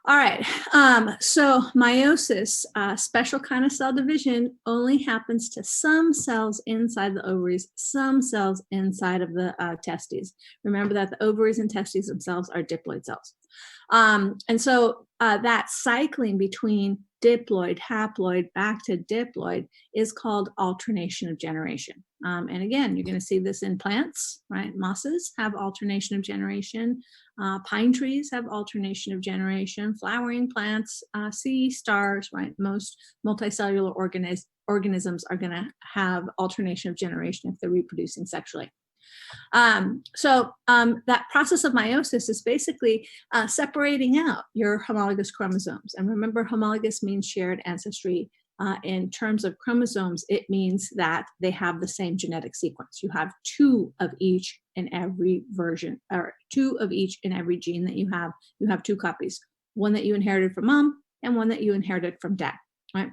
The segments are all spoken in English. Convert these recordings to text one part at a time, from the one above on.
All right. So meiosis, special kind of cell division, only happens to some cells inside the ovaries, some cells inside of the testes. Remember that the ovaries and testes themselves are diploid cells. And so that cycling between diploid, haploid, back to diploid is called alternation of generation. And again, you're going to see this in plants, right? Mosses have alternation of generation. Pine trees have alternation of generation. Flowering plants, sea stars, right? Most multicellular organisms are going to have alternation of generation if they're reproducing sexually. That process of meiosis is basically separating out your homologous chromosomes. And remember, homologous means shared ancestry. In terms of chromosomes, it means that they have the same genetic sequence. You have two of each in every version, or two of each in every gene that you have. You have two copies, one that you inherited from mom and one that you inherited from dad, right?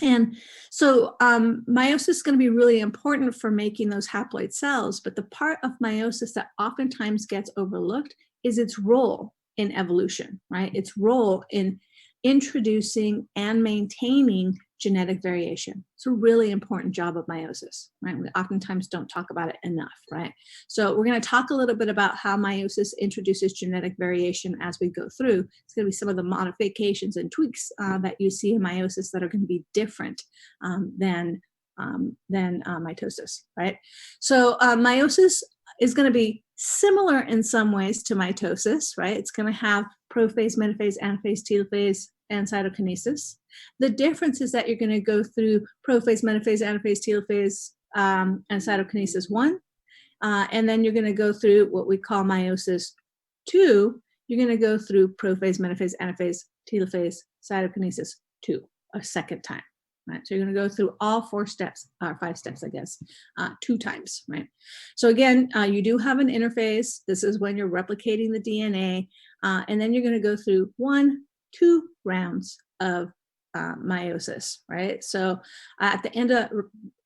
And so meiosis is going to be really important for making those haploid cells, but the part of meiosis that oftentimes gets overlooked is its role in evolution, right? Its role in introducing and maintaining genetic variation. It's a really important job of meiosis, right? We oftentimes don't talk about it enough, right? So we're going to talk a little bit about how meiosis introduces genetic variation as we go through. It's going to be some of the modifications and tweaks that you see in meiosis that are going to be different than mitosis, right? So meiosis is going to be similar in some ways to mitosis, right? It's going to have prophase, metaphase, anaphase, telophase, and cytokinesis. The difference is that you're going to go through prophase, metaphase, anaphase, telophase, and cytokinesis 1. And then you're going to go through what we call meiosis 2. You're going to go through prophase, metaphase, anaphase, telophase, cytokinesis 2 a second time. Right? So you're going to go through all 4 steps, or 5 steps, I guess, 2 times, right? So again, you do have an interphase. This is when you're replicating the DNA. And then you're going to go through 1-2 rounds of meiosis, right? So at the end of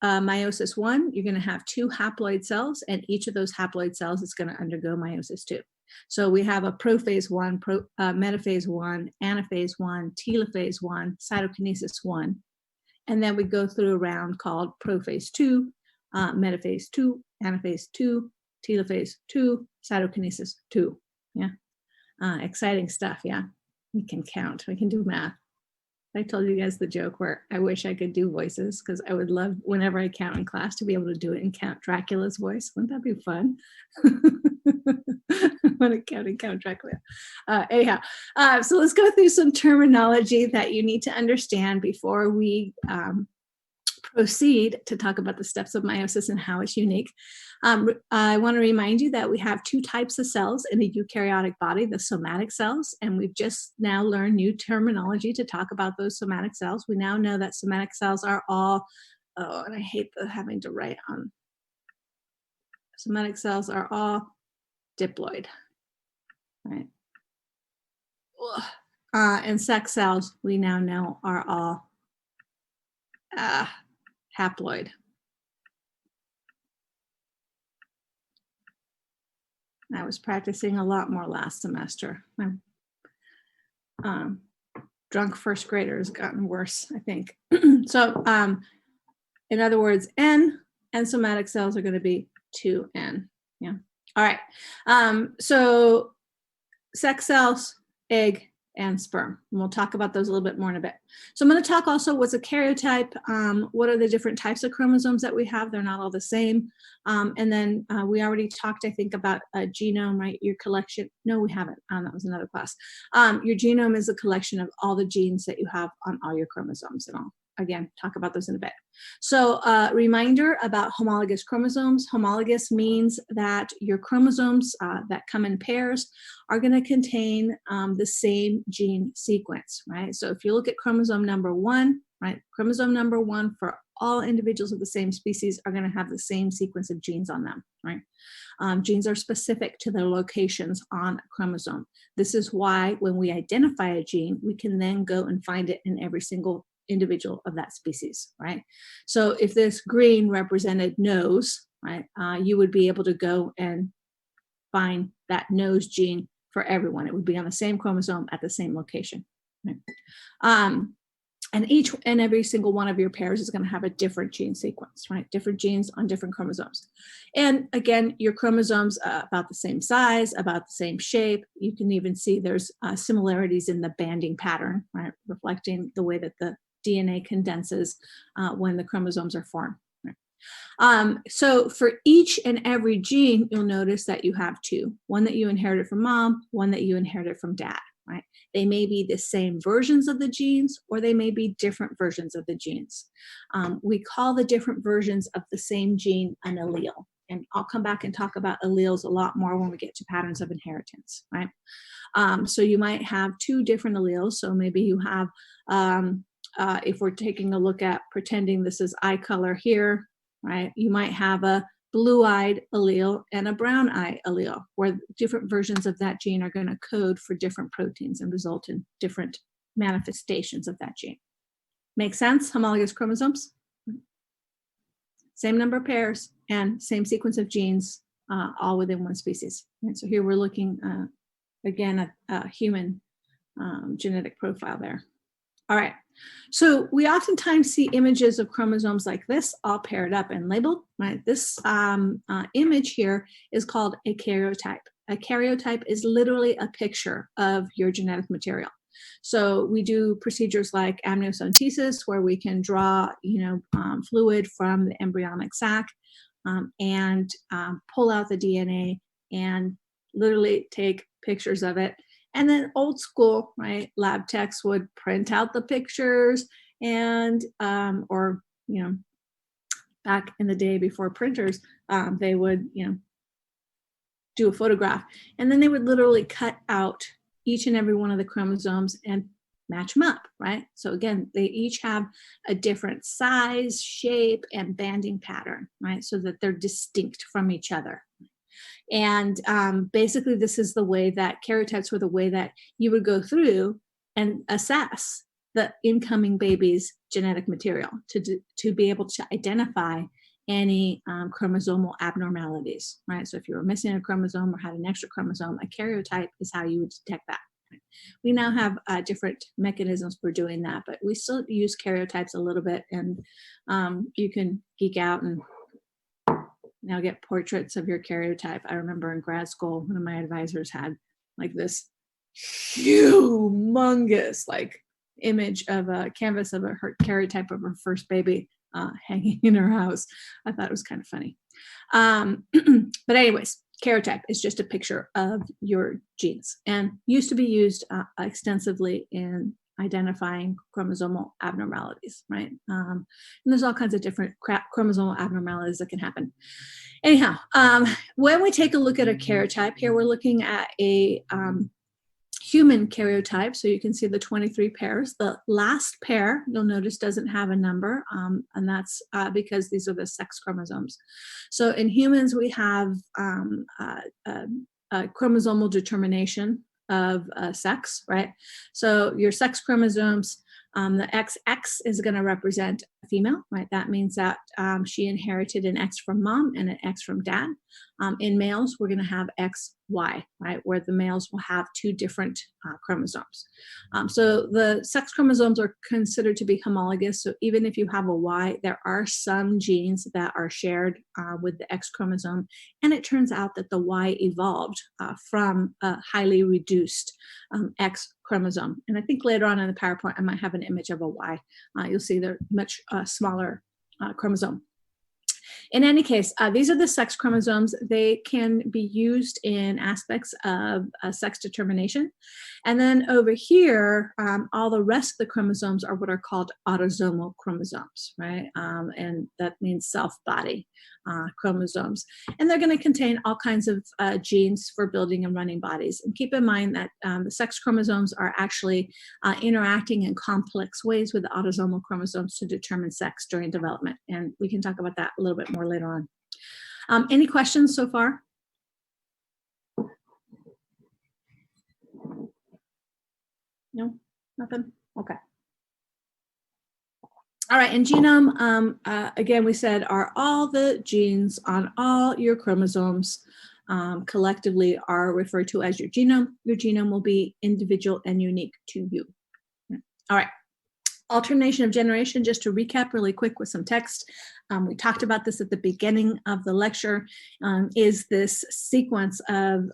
meiosis 1, you're going to have 2 haploid cells, and each of those haploid cells is going to undergo meiosis 2. So we have a prophase 1, metaphase 1, anaphase 1, telophase 1, cytokinesis 1. And then we go through a round called prophase 2, metaphase 2, anaphase 2, telophase 2, cytokinesis 2. Yeah. Exciting stuff. Yeah. We can count. We can do math. I told you guys the joke where I wish I could do voices, because I would love, whenever I count in class, to be able to do it and count Dracula's voice. Wouldn't that be fun? I want to count Dracula. Anyhow, so let's go through some terminology that you need to understand before we proceed to talk about the steps of meiosis and how it's unique. I want to remind you that we have 2 types of cells in the eukaryotic body, the somatic cells, and we've just now learned new terminology to talk about those somatic cells. We now know that somatic cells are all, and I hate having to write on, somatic cells are all diploid, right? And sex cells, we now know, are all haploid. I was practicing a lot more last semester. My drunk first grader has gotten worse, I think. So in other words, N and somatic cells are going to be 2N. Yeah. All right. So sex cells, egg, and sperm. And we'll talk about those a little bit more in a bit. So I'm going to talk also what's a karyotype, what are the different types of chromosomes that we have. They're not all the same. And then we already talked, I think, about a genome, right? Your collection. No, we haven't. That was another class. Your genome is a collection of all the genes that you have on all your chromosomes, and I'll, again, talk about those in a bit. So reminder about homologous chromosomes. Homologous means that your chromosomes that come in pairs are going to contain the same gene sequence, right? So if you look at chromosome number 1, right? Chromosome number 1 for all individuals of the same species are going to have the same sequence of genes on them, right? Genes are specific to their locations on a chromosome. This is why when we identify a gene, we can then go and find it in every single individual of that species, right? So if this green represented nose, right, you would be able to go and find that nose gene for everyone. It would be on the same chromosome at the same location. Right? And each and every single one of your pairs is going to have a different gene sequence, right? Different genes on different chromosomes. And again, your chromosomes about the same size, about the same shape. You can even see there's similarities in the banding pattern, right? Reflecting the way that the DNA condenses when the chromosomes are formed. Right? So for each and every gene, you'll notice that you have two, one that you inherited from mom, one that you inherited from dad. Right? They may be the same versions of the genes, or they may be different versions of the genes. We call the different versions of the same gene an allele. And I'll come back and talk about alleles a lot more when we get to patterns of inheritance, right? So you might have two different alleles. So maybe you have, if we're taking a look at pretending this is eye color here, right? You might have a blue-eyed allele and a brown-eye allele, where different versions of that gene are going to code for different proteins and result in different manifestations of that gene. Make sense? Homologous chromosomes? Same number of pairs and same sequence of genes, all within one species. And so here we're looking, again, at a human genetic profile there. All right, so we oftentimes see images of chromosomes like this, all paired up and labeled, right? This image here is called a karyotype. A karyotype is literally a picture of your genetic material. So we do procedures like amniocentesis, where we can draw, fluid from the embryonic sac and pull out the DNA and literally take pictures of it. And then old school, right, lab techs would print out the pictures and, or, back in the day before printers, they would, do a photograph. And then they would literally cut out each and every one of the chromosomes and match them up, right? So again, they each have a different size, shape, and banding pattern, right? So that they're distinct from each other. And basically, this is the way that karyotypes were the way that you would go through and assess the incoming baby's genetic material to be able to identify any chromosomal abnormalities, right? So if you were missing a chromosome or had an extra chromosome, a karyotype is how you would detect that. We now have different mechanisms for doing that, but we still use karyotypes a little bit, and you can geek out and now get portraits of your karyotype. I remember in grad school, one of my advisors had like this humongous image of a canvas of her karyotype of her first baby hanging in her house. I thought it was kind of funny. But anyways, karyotype is just a picture of your genes and used to be used extensively in identifying chromosomal abnormalities, right? And there's all kinds of different chromosomal abnormalities that can happen. Anyhow, when we take a look at a karyotype, here we're looking at a human karyotype. So you can see the 23 pairs. The last pair, you'll notice, doesn't have a number, and that's because these are the sex chromosomes. So in humans, we have a chromosomal determination of sex, right? So your sex chromosomes, the XX is going to represent a female, right? That means that she inherited an X from mom and an X from dad. In males, we're going to have XY, right? Where the males will have two different chromosomes. So the sex chromosomes are considered to be homologous. So even if you have a Y, there are some genes that are shared with the X chromosome. And it turns out that the Y evolved from a highly reduced X chromosome. And I think later on in the PowerPoint, I might have an image of a Y. You'll see they're much smaller chromosome. In any case, these are the sex chromosomes. They can be used in aspects of sex determination. And then over here, all the rest of the chromosomes are what are called autosomal chromosomes, right? And that means self-body chromosomes. And they're going to contain all kinds of genes for building and running bodies. And keep in mind that the sex chromosomes are actually interacting in complex ways with the autosomal chromosomes to determine sex during development. And we can talk about that a little bit more later on. Any questions so far? No, nothing? Okay. All right, and genome, again, we said, are all the genes on all your chromosomes. collectively are referred to as your genome. Your genome will be individual and unique to you. All right. Alternation of generation, just to recap really quick with some text. We talked about this at the beginning of the lecture, is this sequence of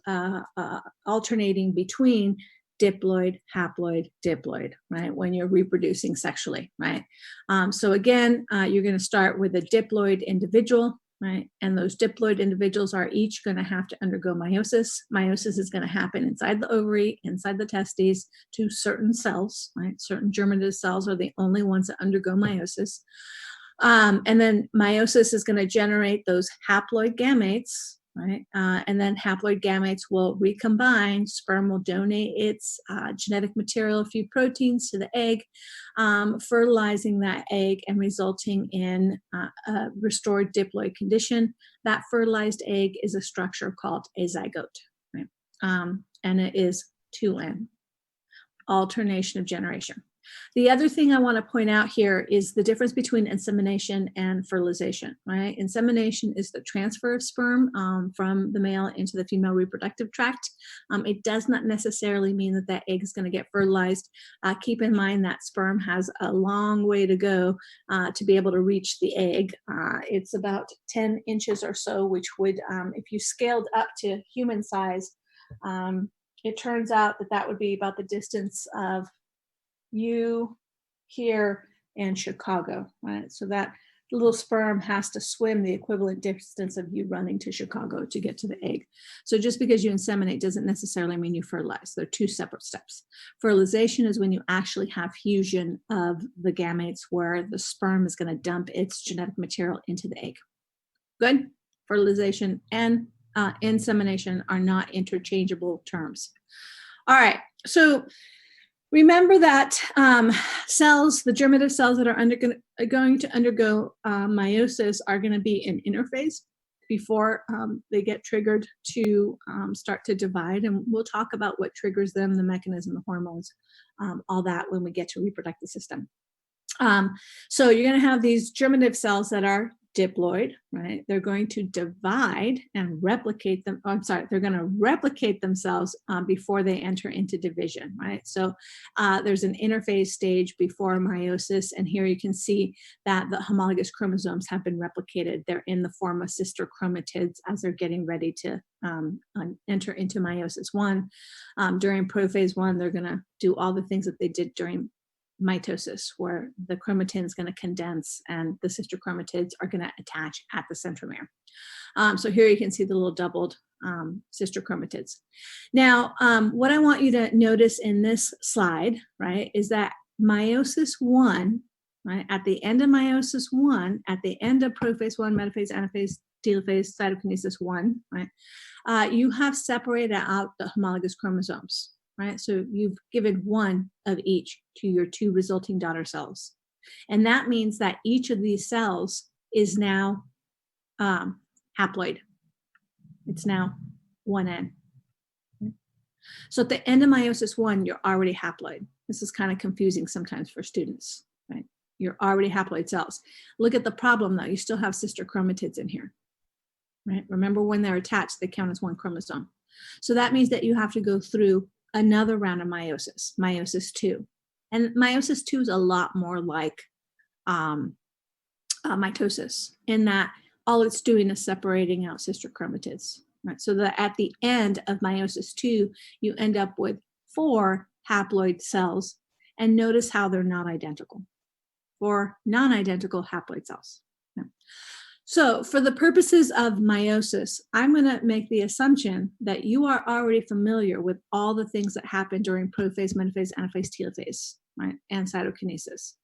alternating between diploid, haploid, diploid, right? When you're reproducing sexually, right? So again, you're going to start with a diploid individual, right? And those diploid individuals are each going to have to undergo meiosis. Meiosis is going to happen inside the ovary, inside the testes, to certain cells, right? Certain germinative cells are the only ones that undergo meiosis. And then meiosis is going to generate those haploid gametes, right? And then haploid gametes will recombine. Sperm will donate its genetic material, a few proteins to the egg, fertilizing that egg and resulting in a restored diploid condition. That fertilized egg is a structure called a zygote, right? And it is 2N, alternation of generation. The other thing I want to point out here is the difference between insemination and fertilization, right? Insemination is the transfer of sperm from the male into the female reproductive tract. It does not necessarily mean that that egg is going to get fertilized. Keep in mind that sperm has a long way to go to be able to reach the egg. It's about 10 inches or so, which would, if you scaled up to human size, it turns out that that would be about the distance of you here and Chicago, right? So that little sperm has to swim the equivalent distance of you running to Chicago to get to the egg. So just because you inseminate doesn't necessarily mean you fertilize. They're two separate steps. Fertilization is when you actually have fusion of the gametes where the sperm is going to dump its genetic material into the egg. Good? Fertilization and insemination are not interchangeable terms. All right, so remember that cells, the germinative cells that are going to undergo meiosis are going to be in interphase before they get triggered to start to divide. And we'll talk about what triggers them, the mechanism, the hormones, all that when we get to reproductive system. So you're going to have these germinative cells that are diploid, right? They're going to divide and replicate them. Oh, I'm sorry, they're going to replicate themselves before they enter into division, right? So there's an interphase stage before meiosis, and here you can see that the homologous chromosomes have been replicated. They're in the form of sister chromatids as they're getting ready to enter into meiosis one. During prophase one, they're going to do all the things that they did during mitosis, where the chromatin is going to condense and the sister chromatids are going to attach at the centromere. So here you can see the little doubled sister chromatids. Now, what I want you to notice in this slide, right, is that meiosis one, right, at the end of meiosis one, at the end of prophase one, metaphase, anaphase, telophase, cytokinesis one, right, you have separated out the homologous chromosomes. Right? So you've given one of each to your two resulting daughter cells. And that means that each of these cells is now haploid. It's now 1N. So at the end of meiosis one, you're already haploid. This is kind of confusing sometimes for students, right? You're already haploid cells. Look at the problem though. You still have sister chromatids in here, right? Remember when they're attached, they count as one chromosome. So that means that you have to go through another round of meiosis, meiosis 2. And meiosis 2 is a lot more like mitosis in that all it's doing is separating out sister chromatids, right? So that at the end of meiosis 2, you end up with 4 haploid cells, and notice how they're not identical. 4 non-identical haploid cells. Yeah. So for the purposes of meiosis, I'm going to make the assumption that you are already familiar with all the things that happen during prophase, metaphase, anaphase, telophase, right, and cytokinesis.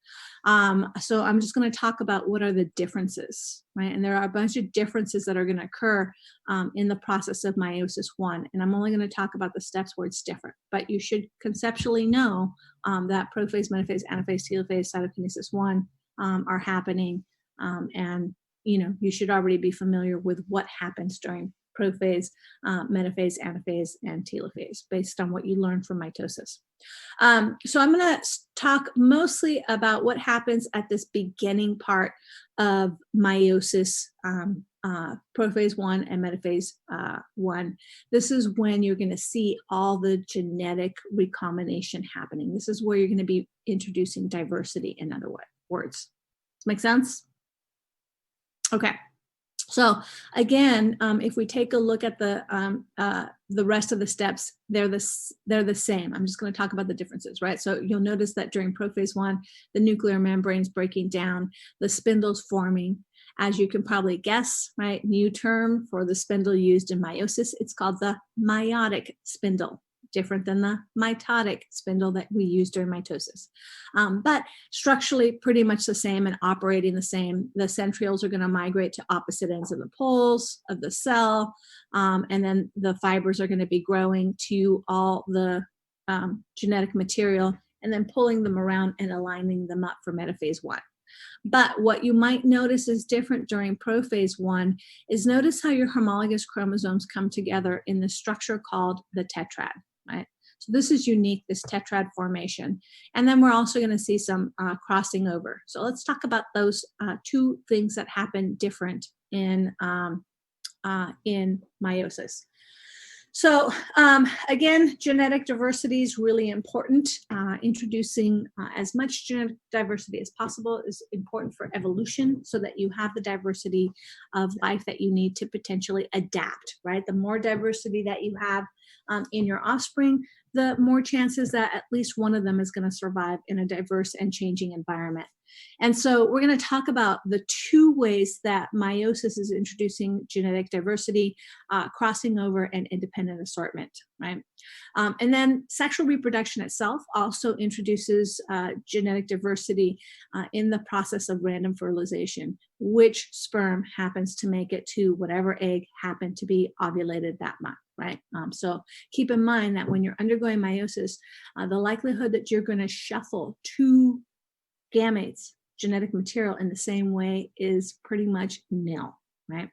So I'm just going to talk about what are the differences, right? And there are a bunch of differences that are going to occur in the process of meiosis one. And I'm only going to talk about the steps where it's different. But you should conceptually know that prophase, metaphase, anaphase, telophase, cytokinesis one are happening, and you should already be familiar with what happens during prophase, metaphase, anaphase, and telophase based on what you learned from mitosis. So I'm going to talk mostly about what happens at this beginning part of meiosis prophase 1 and metaphase 1, this is when you're going to see all the genetic recombination happening. This is where you're going to be introducing diversity, in other words. Does that make sense? Okay. So again, if we take a look at the rest of the steps, they're the same. I'm just going to talk about the differences, right? So you'll notice that during prophase 1, the nuclear membrane's breaking down, the spindle's forming. As you can probably guess, right? New term for the spindle used in meiosis, it's called the meiotic spindle, different than the mitotic spindle that we use during mitosis. But structurally pretty much the same and operating the same. The centrioles are going to migrate to opposite ends of the poles of the cell, and then the fibers are going to be growing to all the genetic material and then pulling them around and aligning them up for metaphase 1. But what you might notice is different during prophase 1 is notice how your homologous chromosomes come together in the structure called the tetrad, right? So this is unique, this tetrad formation. And then we're also going to see some crossing over. So let's talk about those two things that happen different in meiosis. So again, genetic diversity is really important. Introducing as much genetic diversity as possible is important for evolution so that you have the diversity of life that you need to potentially adapt, right? The more diversity that you have in your offspring, the more chances that at least one of them is going to survive in a diverse and changing environment. And so we're going to talk about the two ways that meiosis is introducing genetic diversity, crossing over and independent assortment, right? And then sexual reproduction itself also introduces genetic diversity in the process of random fertilization, which sperm happens to make it to whatever egg happened to be ovulated that month, right? So keep in mind that when you're undergoing meiosis, the likelihood that you're going to shuffle two gametes, genetic material, in the same way is pretty much nil, right?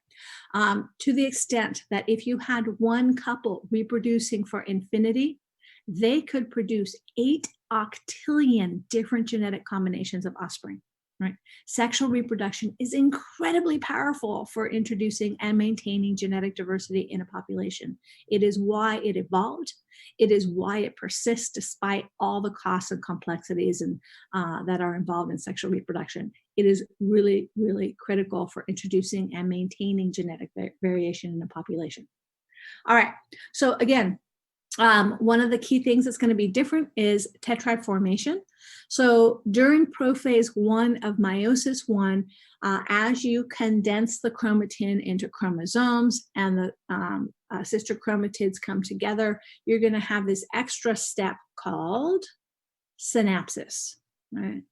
To the extent that if you had one couple reproducing for infinity, they could produce 8 octillion different genetic combinations of offspring, right? Sexual reproduction is incredibly powerful for introducing and maintaining genetic diversity in a population. It is why it evolved. It is why it persists despite all the costs and complexities and that are involved in sexual reproduction. It is really, really critical for introducing and maintaining genetic variation in a population. All right, so again, one of the key things that's going to be different is tetrad formation. So during prophase 1 of meiosis 1, as you condense the chromatin into chromosomes and the sister chromatids come together, you're going to have this extra step called synapsis, right?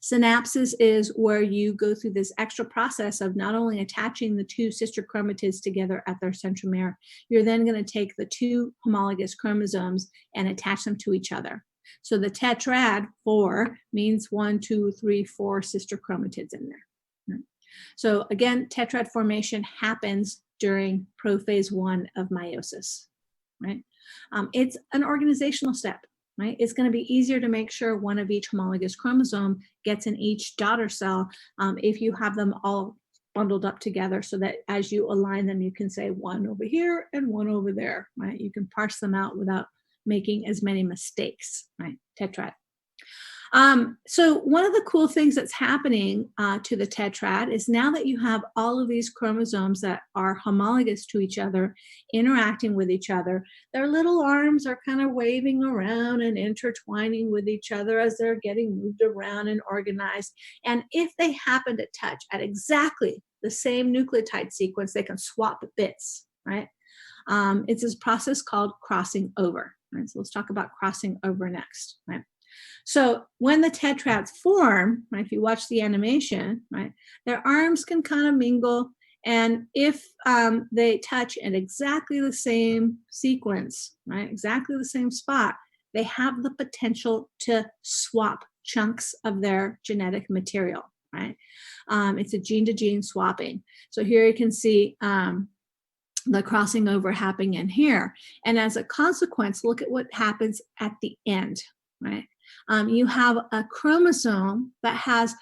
Synapsis is where you go through this extra process of not only attaching the two sister chromatids together at their centromere, you're then going to take the two homologous chromosomes and attach them to each other. So the tetrad 4 means 1, 2, 3, 4 sister chromatids in there. Right? So again, tetrad formation happens during prophase 1 of meiosis, right? It's an organizational step. Right? It's going to be easier to make sure one of each homologous chromosome gets in each daughter cell if you have them all bundled up together so that as you align them, you can say one over here and one over there, right? You can parse them out without making as many mistakes, right? Tetrad. So one of the cool things that's happening to the tetrad is now that you have all of these chromosomes that are homologous to each other, interacting with each other, their little arms are kind of waving around and intertwining with each other as they're getting moved around and organized. And if they happen to touch at exactly the same nucleotide sequence, they can swap bits, right? It's this process called crossing over. Right? So let's talk about crossing over next, right? So when the tetrads form, right, if you watch the animation, right, their arms can kind of mingle. And if they touch at exactly the same sequence, right, exactly the same spot, they have the potential to swap chunks of their genetic material, right? It's a gene-to-gene swapping. So here you can see the crossing over happening in here. And as a consequence, look at what happens at the end, right? You have a chromosome that has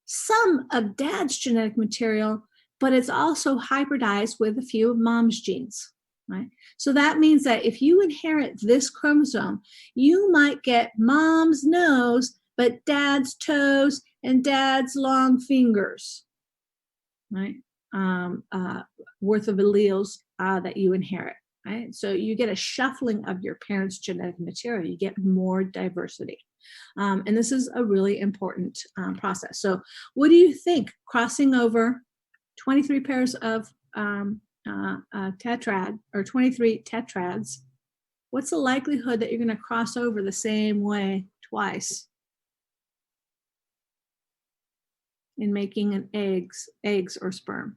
some of dad's genetic material, but it's also hybridized with a few of mom's genes, right? So that means that if you inherit this chromosome, you might get mom's nose, but dad's toes and dad's long fingers, right? Worth of alleles that you inherit, right? So you get a shuffling of your parents' genetic material. You get more diversity. And this is a really important process. So what do you think? Crossing over 23 pairs of tetrad or 23 tetrads, what's the likelihood that you're going to cross over the same way twice in making an eggs or sperm?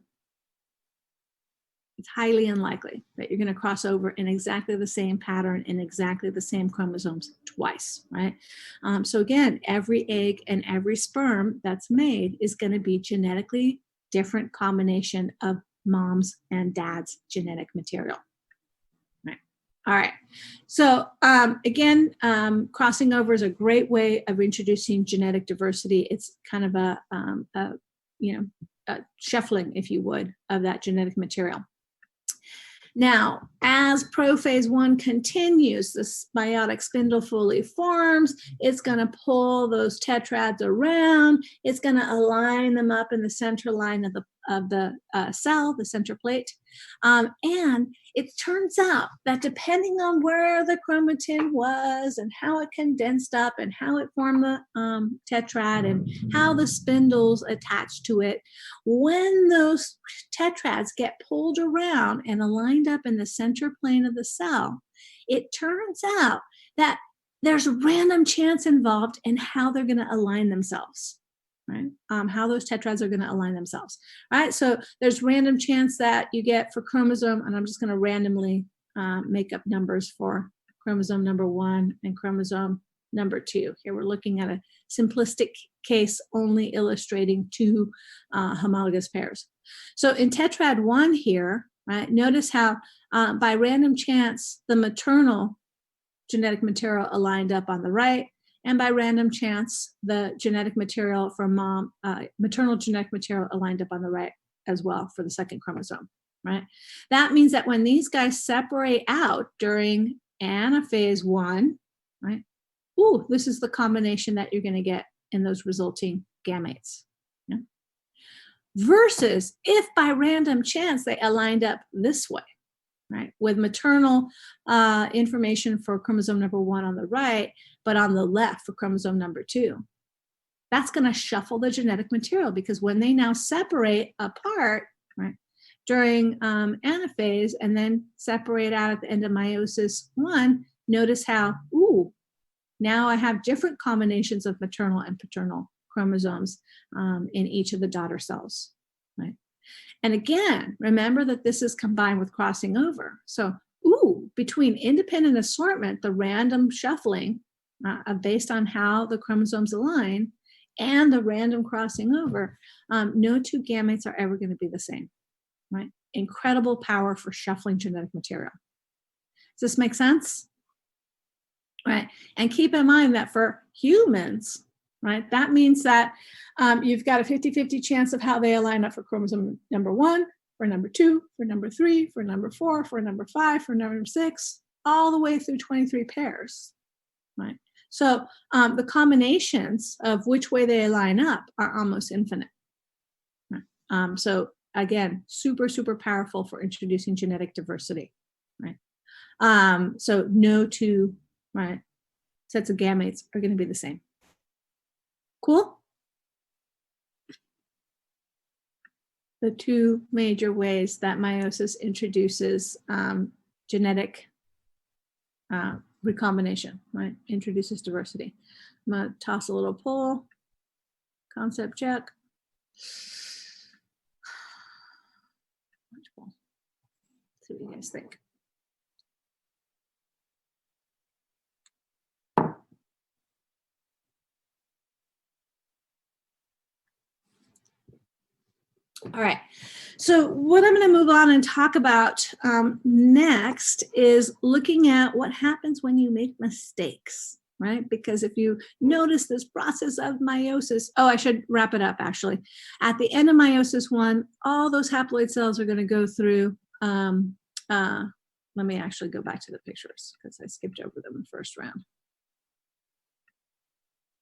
It's highly unlikely that you're going to cross over in exactly the same pattern in exactly the same chromosomes twice, right? So again, every egg and every sperm that's made is going to be genetically different combination of mom's and dad's genetic material. Right. All right. So again, crossing over is a great way of introducing genetic diversity. It's kind of a shuffling, if you would, of that genetic material. Now, as prophase 1 continues, this meiotic spindle fully forms. It's going to pull those tetrads around. It's going to align them up in the center line of the cell, the center plate. And it turns out that depending on where the chromatin was and how it condensed up and how it formed the tetrad and how the spindles attached to it, when those tetrads get pulled around and aligned up in the center plane of the cell, it turns out that there's random chance involved in how they're going to align themselves. Right? How those tetrads are going to align themselves, right? So there's random chance that you get for chromosome, and I'm just going to randomly make up numbers for chromosome number 1 and chromosome number 2. Here we're looking at a simplistic case only illustrating 2 homologous pairs. So in tetrad 1 here, right, notice how by random chance the maternal genetic material aligned up on the right, and by random chance, the genetic material from mom, maternal genetic material aligned up on the right as well for the second chromosome, right? That means that when these guys separate out during anaphase 1, right? Ooh, this is the combination that you're going to get in those resulting gametes. Yeah? Versus if by random chance they aligned up this way, right, with maternal information for chromosome number 1 on the right, but on the left for chromosome number 2. That's going to shuffle the genetic material because when they now separate apart, right, during anaphase and then separate out at the end of meiosis 1, notice how, ooh, now I have different combinations of maternal and paternal chromosomes in each of the daughter cells, right? And again, remember that this is combined with crossing over. So, between independent assortment, the random shuffling based on how the chromosomes align, and the random crossing over, no 2 gametes are ever going to be the same, right? Incredible power for shuffling genetic material. Does this make sense? Right. And keep in mind that for humans, right, that means that you've got a 50-50 chance of how they align up for chromosome number 1, for number 2, for number 3, for number 4, for number 5, for number 6, all the way through 23 pairs, right? So the combinations of which way they line up are almost infinite. Right? So again, super, super powerful for introducing genetic diversity, right? So no 2, right, sets of gametes are going to be the same. Cool? The 2 major ways that meiosis introduces genetic recombination, right? Introduces diversity. I'm going to toss a little poll. Concept check. Let's see what you guys think. All right. So what I'm going to move on and talk about next is looking at what happens when you make mistakes. right? Because if you notice this process of meiosis, oh, I should wrap it up actually. At the end of meiosis 1, all those haploid cells are going to go through, let me actually go back to the pictures because I skipped over them in the first round.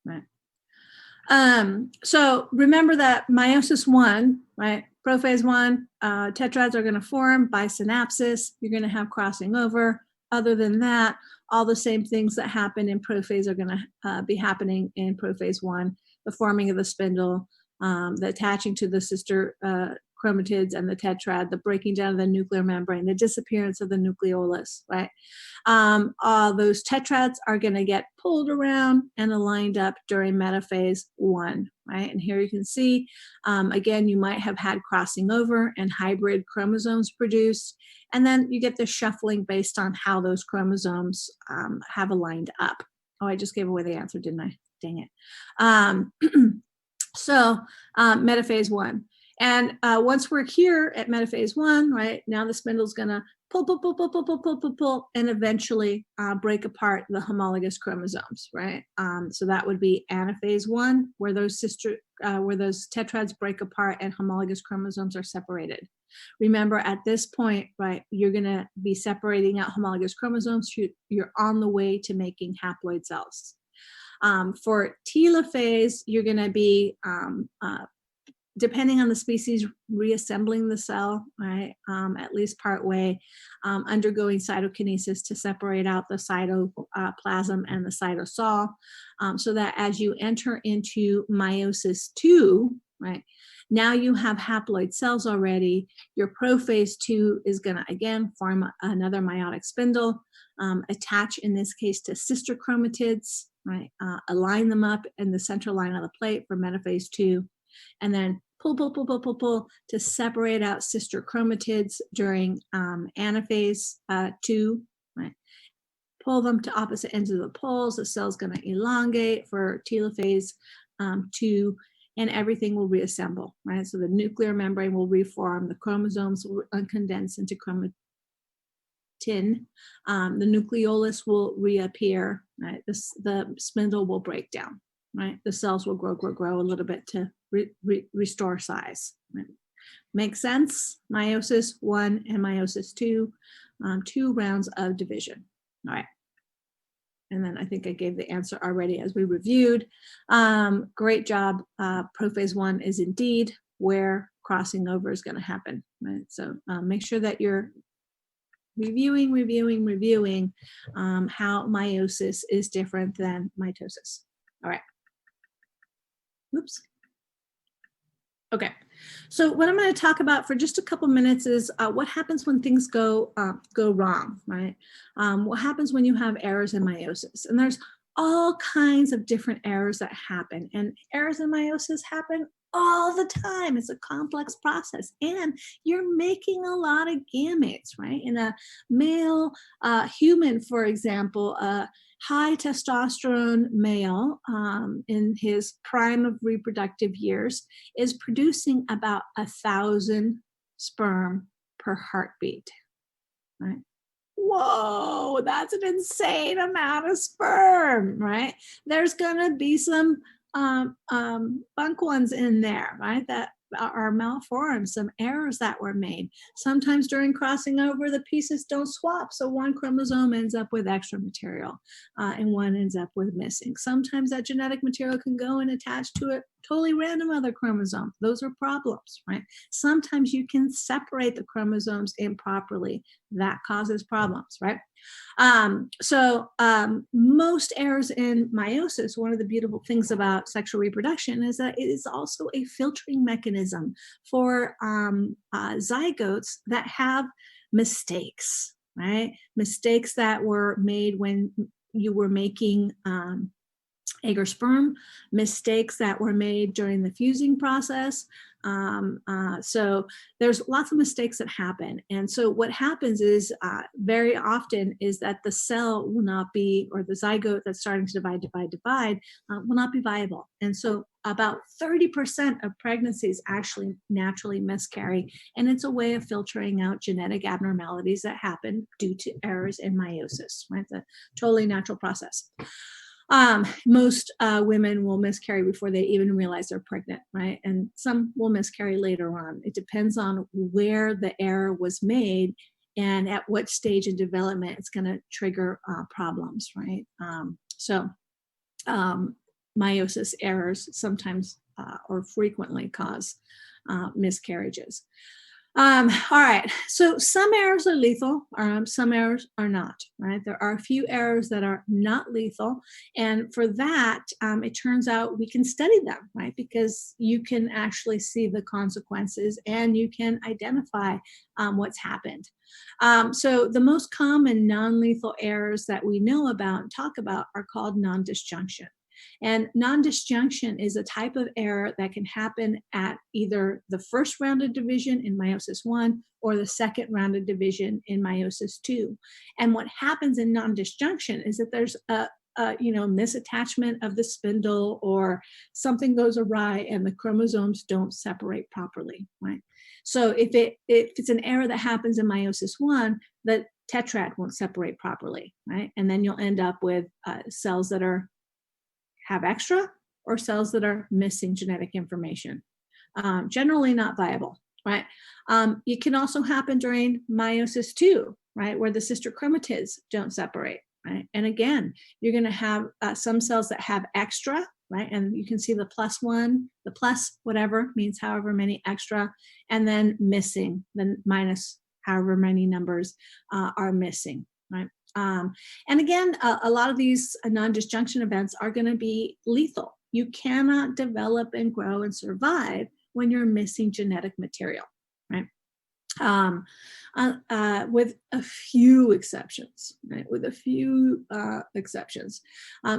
Right. So remember that meiosis 1, right? Prophase 1, tetrads are going to form by synapsis. You're going to have crossing over. Other than that, all the same things that happen in prophase are going to be happening in prophase 1. The forming of the spindle, the attaching to the sister chromatids and the tetrad, the breaking down of the nuclear membrane, the disappearance of the nucleolus, right? Those tetrads are going to get pulled around and aligned up during metaphase 1, right? And here you can see, again, you might have had crossing over and hybrid chromosomes produced, and then you get the shuffling based on how those chromosomes have aligned up. Oh, I just gave away the answer, didn't I? Dang it. So metaphase 1. And once we're here at metaphase 1, right, now the spindle's going to pull, and eventually break apart the homologous chromosomes, right? So that would be anaphase 1, where those tetrads break apart and homologous chromosomes are separated. Remember, at this point, right, you're going to be separating out homologous chromosomes. You're on the way to making haploid cells. For telophase, you're going to be depending on the species, reassembling the cell, right, at least part way, undergoing cytokinesis to separate out the cytoplasm and the cytosol, so that as you enter into meiosis 2, right, now you have haploid cells already. Your prophase 2 is going to, again, form another meiotic spindle, attach, in this case, to sister chromatids, right, align them up in the central line of the plate for metaphase 2, and then pull to separate out sister chromatids during anaphase 2, right? Pull them to opposite ends of the poles. The cell's going to elongate for telophase 2, and everything will reassemble, right? So the nuclear membrane will reform, the chromosomes will condense into chromatin, the nucleolus will reappear, right? The spindle will break down, right? The cells will grow a little bit to restore size. Right? Makes sense? Meiosis 1 and meiosis 2, 2 rounds of division. All right. And then I think I gave the answer already as we reviewed. Great job. Prophase 1 is indeed where crossing over is going to happen. Right? So make sure that you're reviewing how meiosis is different than mitosis. All right. Oops. Okay, so what I'm going to talk about for just a couple minutes is what happens when things go wrong, right? What happens when you have errors in meiosis? And there's all kinds of different errors that happen, and errors in meiosis happen all the time. It's a complex process, and you're making a lot of gametes, right? In a male human, for example, high testosterone male in his prime of reproductive years is producing about 1,000 sperm per heartbeat, right? Whoa, that's an insane amount of sperm, right? There's gonna be some bunk ones in there, right, that are malformed, some errors that were made. Sometimes during crossing over, the pieces don't swap, so one chromosome ends up with extra material and one ends up with missing. Sometimes that genetic material can go and attach to a totally random other chromosome. Those are problems, right? Sometimes you can separate the chromosomes improperly. That causes problems, right? Most errors in meiosis, one of the beautiful things about sexual reproduction is that it is also a filtering mechanism for zygotes that have mistakes, right? Mistakes that were made when you were making egg or sperm, mistakes that were made during the fusing process. So there's lots of mistakes that happen. And so what happens is very often is that the cell will not be, or the zygote that's starting to divide, will not be viable. And so about 30% of pregnancies actually naturally miscarry. And it's a way of filtering out genetic abnormalities that happen due to errors in meiosis, right? It's a totally natural process. Most women will miscarry before they even realize they're pregnant, right? And some will miscarry later on. It depends on where the error was made and at what stage in development it's going to trigger problems, right? Meiosis errors sometimes or frequently cause miscarriages. All right, so some errors are lethal, some errors are not, right? There are a few errors that are not lethal, and for that, it turns out we can study them, right? Because you can actually see the consequences and you can identify what's happened. So the most common non-lethal errors that we know about and talk about are called non-disjunction. And non-disjunction is a type of error that can happen at either the first round of division in meiosis 1 or the second round of division in meiosis 2. And what happens in non-disjunction is that there's a misattachment of the spindle or something goes awry and the chromosomes don't separate properly, right? So if it's an error that happens in meiosis 1, the tetrad won't separate properly, right? And then you'll end up with cells that have extra or cells that are missing genetic information. Generally not viable, right? It can also happen during meiosis 2, right, where the sister chromatids don't separate, right? And again, you're going to have some cells that have extra, right? And you can see the +1, the plus whatever means however many extra, and then missing, then minus however many numbers are missing, right? And again, a lot of these non-disjunction events are going to be lethal. You cannot develop and grow and survive when you're missing genetic material, right? With a few exceptions, right? With a few exceptions.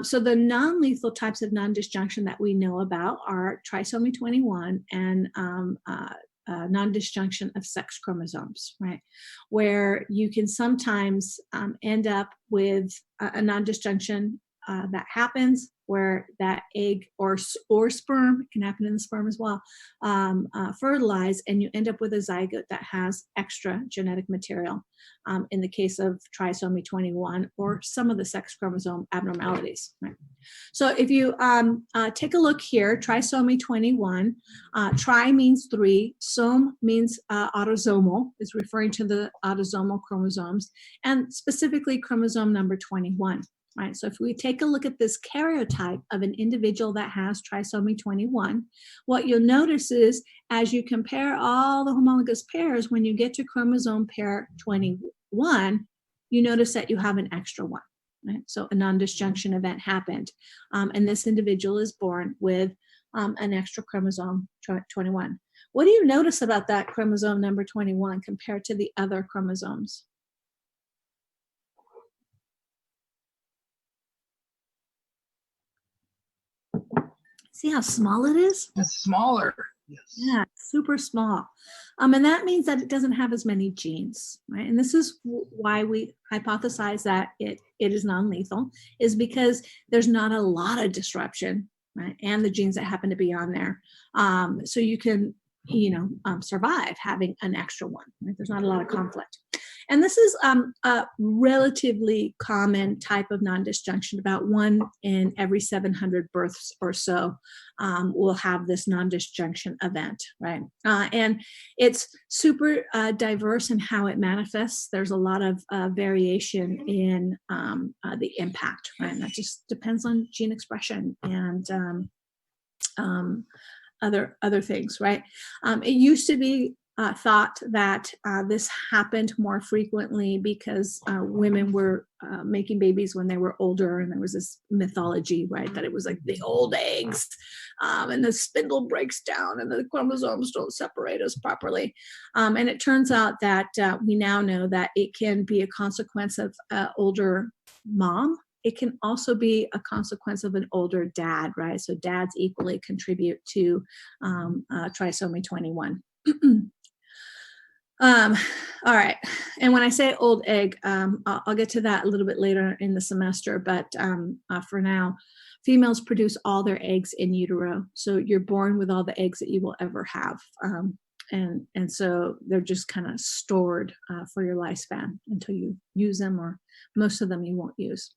So the non-lethal types of non-disjunction that we know about are trisomy 21 and non-disjunction of sex chromosomes, right? Where you can sometimes end up with a non-disjunction that happens where that egg or sperm, it can happen in the sperm as well, fertilize, and you end up with a zygote that has extra genetic material in the case of trisomy 21 or some of the sex chromosome abnormalities, right? So if you take a look here, trisomy 21, tri means 3, some means autosomal, is referring to the autosomal chromosomes, and specifically chromosome number 21. Right, so if we take a look at this karyotype of an individual that has trisomy 21, what you'll notice is as you compare all the homologous pairs, when you get to chromosome pair 21, you notice that you have an extra one. Right? So a non-disjunction event happened, and this individual is born with an extra chromosome 21. What do you notice about that chromosome number 21 compared to the other chromosomes? See how small it is? It's smaller. Yes. Yeah, super small. And that means that it doesn't have as many genes, right? And this is why we hypothesize that it is non-lethal, is because there's not a lot of disruption, right? And the genes that happen to be on there. So you can, survive having an extra one, right? There's not a lot of conflict. And this is a relatively common type of non-disjunction. About 1 in every 700 births or so will have this non-disjunction event, right? And it's super diverse in how it manifests. There's a lot of variation in the impact, right? And that just depends on gene expression and other things, right? It used to be thought that this happened more frequently because women were making babies when they were older, and there was this mythology, right, that it was like the old eggs, and the spindle breaks down and the chromosomes don't separate as properly. And it turns out that we now know that it can be a consequence of older mom. It can also be a consequence of an older dad, right? So dads equally contribute to trisomy 21. All right. And when I say old egg, I'll get to that a little bit later in the semester, but for now, females produce all their eggs in utero. So you're born with all the eggs that you will ever have. And so they're just kind of stored for your lifespan until you use them, or most of them you won't use.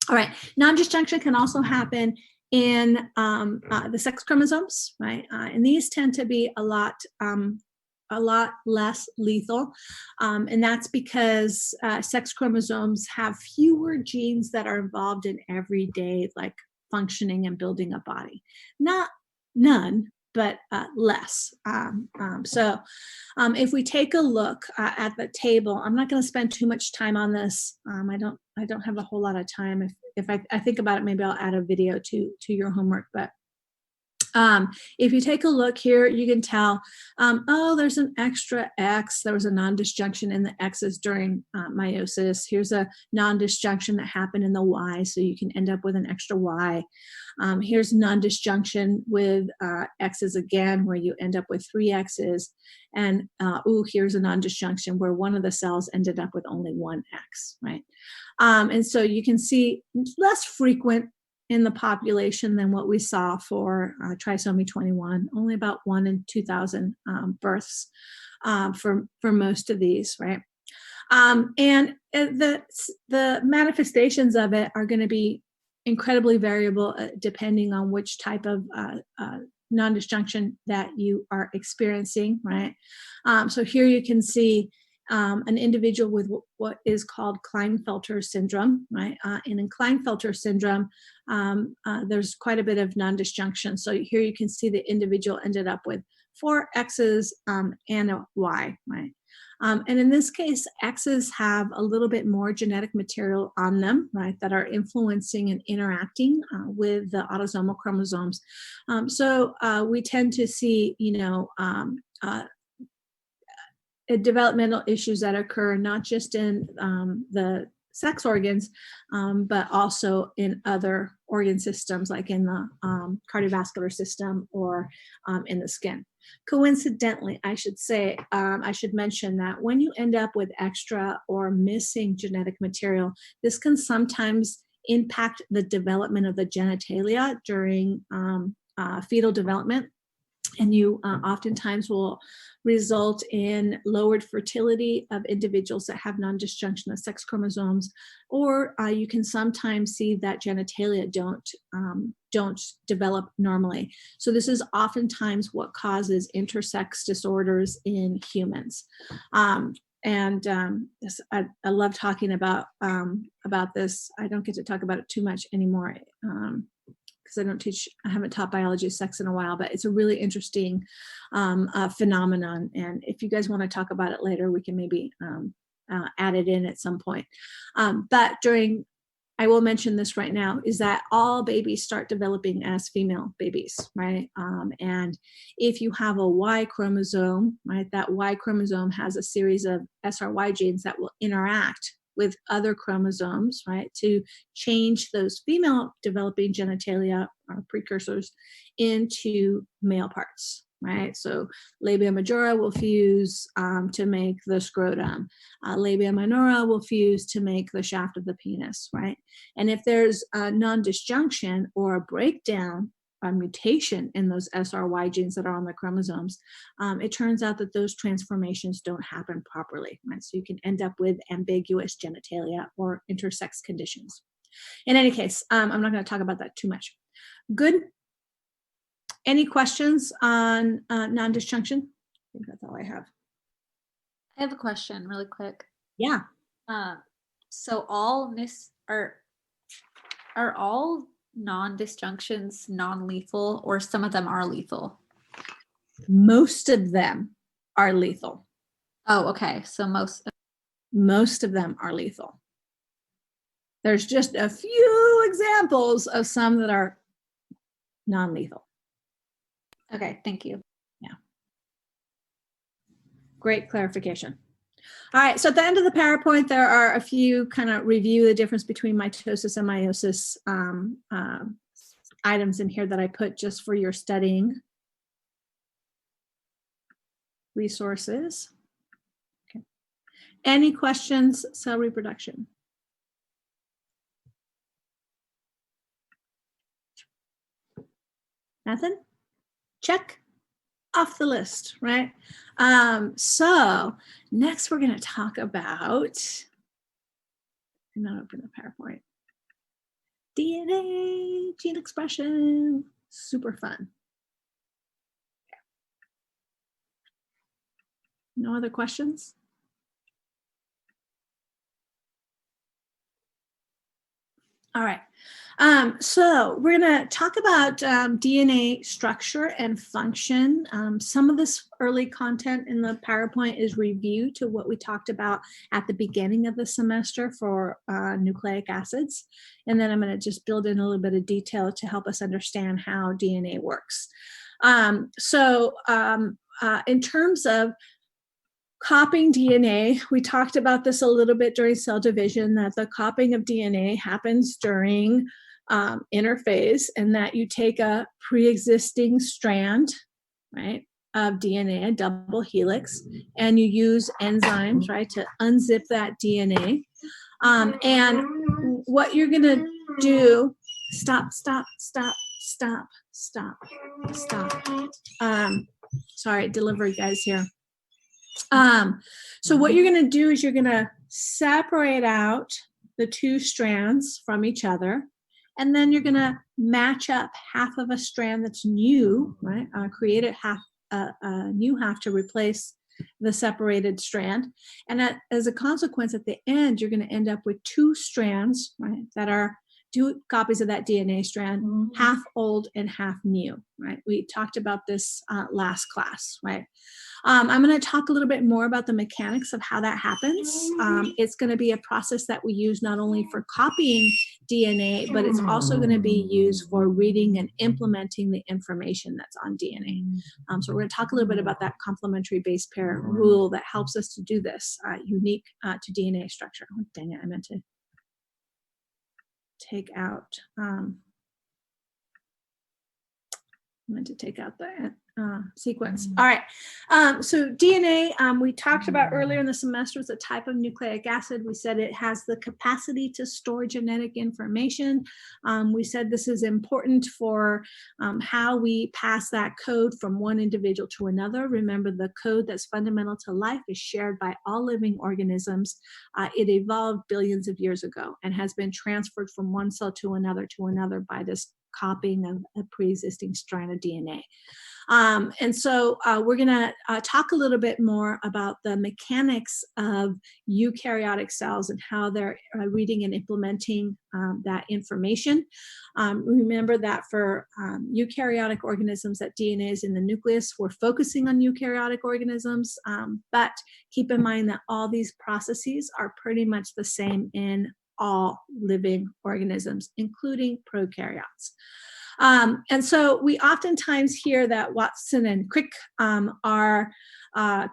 All right, non-disjunction can also happen in the sex chromosomes, right? And these tend to be a lot less lethal. And that's because sex chromosomes have fewer genes that are involved in everyday, like functioning and building a body. Not none, but less. So if we take a look at the table, I'm not going to spend too much time on this. I don't have a whole lot of time. If I think about it, maybe I'll add a video to your homework. But if you take a look here, you can tell, oh, there's an extra X. There was a non-disjunction in the X's during meiosis. Here's a non-disjunction that happened in the Y, so you can end up with an extra Y. Here's non-disjunction with X's again, where you end up with 3 X's. And here's a non-disjunction where one of the cells ended up with only 1 X, right? And so you can see less frequent in the population than what we saw for trisomy 21, only about 1 in 2,000 births for most of these, right? And the manifestations of it are going to be incredibly variable depending on which type of non-disjunction that you are experiencing, right? So here you can see an individual with what is called Klinefelter syndrome, right? And in Klinefelter syndrome, there's quite a bit of non-disjunction. So here you can see the individual ended up with 4 X's and a Y, right? And in this case, X's have a little bit more genetic material on them, right, that are influencing and interacting with the autosomal chromosomes. So we tend to see, developmental issues that occur not just in the sex organs, but also in other organ systems, like in the cardiovascular system or in the skin. Coincidentally, I should say, I should mention that when you end up with extra or missing genetic material, this can sometimes impact the development of the genitalia during fetal development. And you oftentimes will result in lowered fertility of individuals that have non-disjunction of sex chromosomes, or you can sometimes see that genitalia don't develop normally. So this is oftentimes what causes intersex disorders in humans. I love talking about this. I don't get to talk about it too much anymore. Because I haven't taught biology of sex in a while, but it's a really interesting phenomenon. And if you guys want to talk about it later, we can maybe add it in at some point. But I will mention this right now, is that all babies start developing as female babies, right? And if you have a Y chromosome, right, that Y chromosome has a series of SRY genes that will interact with other chromosomes, right, to change those female developing genitalia or precursors into male parts, right? So labia majora will fuse to make the scrotum. Labia minora will fuse to make the shaft of the penis, right? And if there's a non-disjunction or a breakdown, a mutation in those SRY genes that are on the chromosomes, it turns out that those transformations don't happen properly, right? So you can end up with ambiguous genitalia or intersex conditions. In any case, I'm not going to talk about that too much. Good. Any questions on non-disjunction? I think that's all I have. I have a question really quick. Yeah. So are all non-disjunctions non-lethal, or some of them are lethal? Most of them are lethal. Oh, okay. So most of them are lethal. There's just a few examples of some that are non-lethal. Okay, thank you. Yeah. Great clarification. All right, so at the end of the PowerPoint, there are a few kind of review the difference between mitosis and meiosis items in here that I put just for your studying resources. Okay. Any questions? Cell reproduction. Nothing? Check. Off the list, right? So next we're going to talk about, I'm not open the PowerPoint. DNA, gene expression, super fun. No other questions? All right. So we're going to talk about DNA structure and function. Some of this early content in the PowerPoint is review to what we talked about at the beginning of the semester for nucleic acids. And then I'm going to just build in a little bit of detail to help us understand how DNA works. In terms of copying DNA, we talked about this a little bit during cell division, that the copying of DNA happens during interphase, and that you take a pre-existing strand, right, of DNA, a double helix, and you use enzymes, right, to unzip that DNA. And what you're gonna do, stop. Sorry, delivery guys here. So what you're going to do is you're going to separate out the two strands from each other, and then you're going to match up half of a strand that's new, right? Create a new half to replace the separated strand. And as a consequence, at the end, you're going to end up with two strands, right, that are two copies of that DNA strand, half old and half new, right? We talked about this last class, right? I'm going to talk a little bit more about the mechanics of how that happens. It's going to be a process that we use not only for copying DNA, but it's also going to be used for reading and implementing the information that's on DNA. So we're going to talk a little bit about that complementary base pair rule that helps us to do this, unique to DNA structure. Oh, dang it, I meant to take out the sequence. All right. So DNA, we talked about earlier in the semester, is a type of nucleic acid. We said it has the capacity to store genetic information. We said this is important for how we pass that code from one individual to another. Remember, the code that's fundamental to life is shared by all living organisms. It evolved billions of years ago and has been transferred from one cell to another by this copying of a pre-existing strand of DNA. And so we're going to talk a little bit more about the mechanics of eukaryotic cells and how they're reading and implementing that information. Remember that for eukaryotic organisms, that DNA is in the nucleus. We're focusing on eukaryotic organisms, but keep in mind that all these processes are pretty much the same in all living organisms, including prokaryotes. And so we oftentimes hear that Watson and Crick are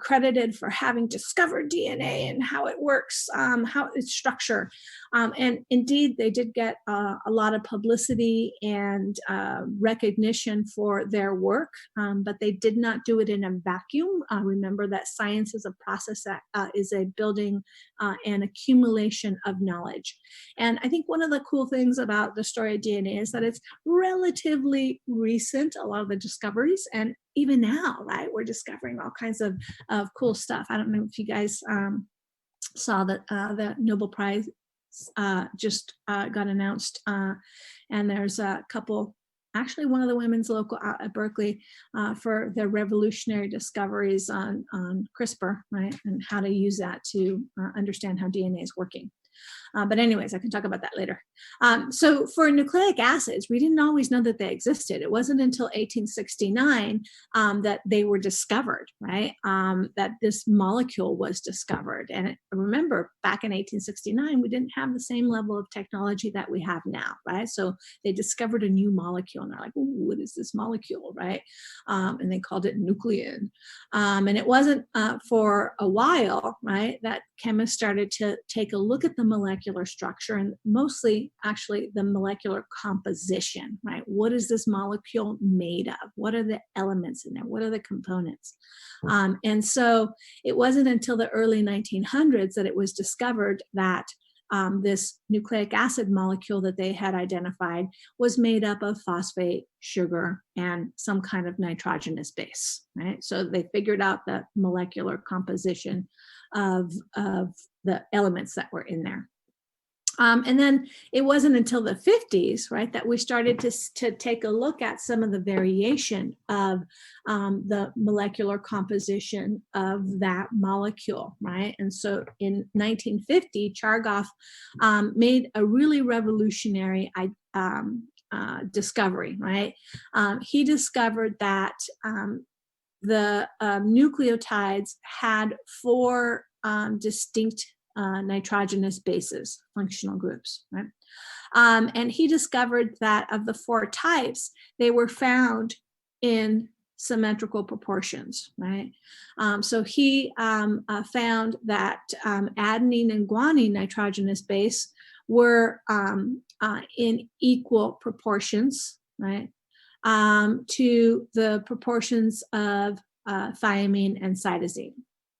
credited for having discovered DNA and how it works, how its structure. And indeed, they did get a lot of publicity and recognition for their work, but they did not do it in a vacuum. Remember that science is a process that is a building and accumulation of knowledge. And I think one of the cool things about the story of DNA is that it's relatively recent, a lot of the discoveries, and even now, right, we're discovering all kinds of cool stuff. I don't know if you guys saw that the Nobel Prize just got announced, and there's a couple, actually one of the women's local out at Berkeley for their revolutionary discoveries on CRISPR, right, and how to use that to understand how DNA is working. But anyways, I can talk about that later. So for nucleic acids, we didn't always know that they existed. It wasn't until 1869 that they were discovered, right? That this molecule was discovered. And remember, back in 1869, we didn't have the same level of technology that we have now, right? So they discovered a new molecule, and they're like, "Ooh, what is this molecule," right? And they called it nuclein. And it wasn't for a while, right, that chemists started to take a look at the molecular structure, and mostly actually the molecular composition, right? What is this molecule made of? What are the elements in there? What are the components? And so it wasn't until the early 1900s that it was discovered that this nucleic acid molecule that they had identified was made up of phosphate, sugar, and some kind of nitrogenous base, right? So they figured out the molecular composition of the elements that were in there. And then it wasn't until the 50s, right, that we started to take a look at some of the variation of the molecular composition of that molecule, right? And so in 1950, Chargaff made a really revolutionary discovery, right? He discovered that the nucleotides had four distinct nitrogenous bases, functional groups, right? And he discovered that of the four types, they were found in symmetrical proportions, right? So he found that adenine and guanine nitrogenous base were in equal proportions, right? To the proportions of thiamine and cytosine,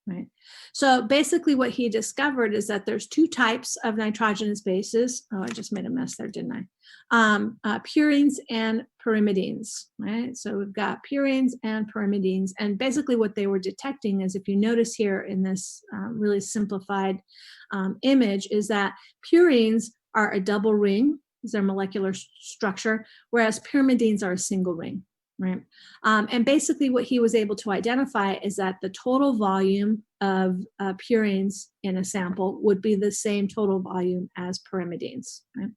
right? So basically what he discovered is that there's two types of nitrogenous bases. Oh, I just made a mess there, didn't I? Purines and pyrimidines, right? So we've got purines and pyrimidines. And basically what they were detecting is, if you notice here in this really simplified image, is that purines are a double ring, is their molecular structure, whereas pyrimidines are a single ring, right? And basically what he was able to identify is that the total volume of purines in a sample would be the same total volume as pyrimidines, right?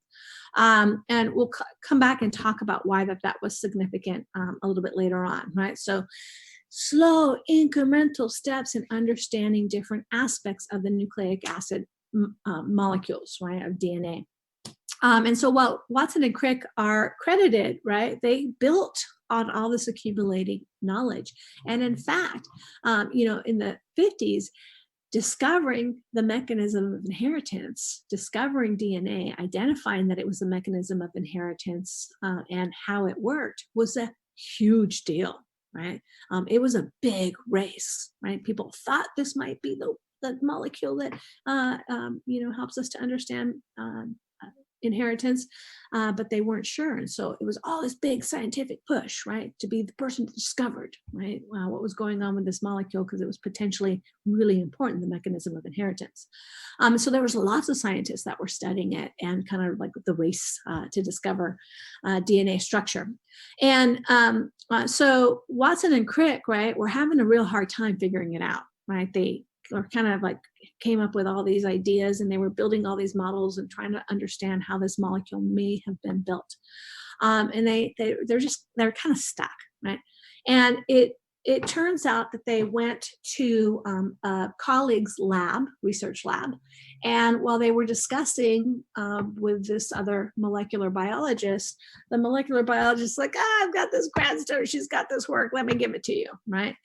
And we'll come back and talk about why that was significant a little bit later on, right? So slow incremental steps in understanding different aspects of the nucleic acid molecules, right, of DNA. And so while Watson and Crick are credited, right, they built on all this accumulating knowledge. And in fact, in the 50s, discovering the mechanism of inheritance, discovering DNA, identifying that it was the mechanism of inheritance and how it worked was a huge deal, right? It was a big race, right? People thought this might be the molecule that, helps us to understand inheritance, but they weren't sure. And so it was all this big scientific push, right, to be the person that discovered, right, what was going on with this molecule, because it was potentially really important, the mechanism of inheritance. So there was lots of scientists that were studying it, and kind of like the race to discover DNA structure. And so Watson and Crick, right, were having a real hard time figuring it out, right? They or kind of like came up with all these ideas, and they were building all these models and trying to understand how this molecule may have been built. And they're kind of stuck, right? And it turns out that they went to a colleague's research lab, and while they were discussing with this other molecular biologist, the molecular biologist is like, I've got this grad student, she's got this work, let me give it to you, right?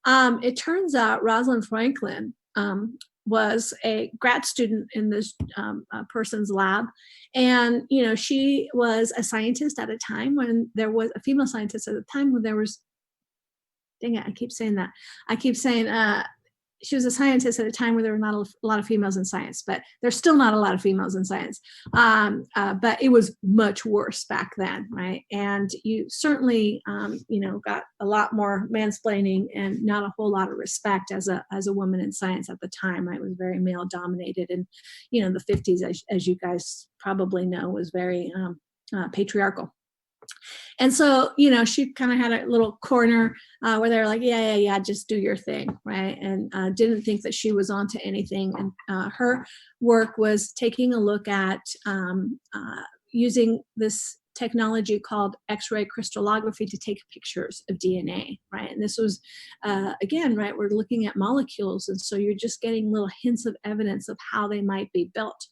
It turns out Rosalind Franklin was a grad student in this person's lab. And, she was a scientist at a time when there was a female scientist at a time when there was, dang it, I keep saying that. I keep saying she was a scientist at a time where there were not a lot of females in science, but there's still not a lot of females in science. But it was much worse back then, right? And you certainly, got a lot more mansplaining and not a whole lot of respect as a woman in science at the time, right? It was very male dominated. And, the 50s, as you guys probably know, was very patriarchal. And so, she kind of had a little corner where they're like, yeah, just do your thing, right? And didn't think that she was onto anything. And her work was taking a look at using this technology called X-ray crystallography to take pictures of DNA, right? And this was, again, right, we're looking at molecules, and so you're just getting little hints of evidence of how they might be built.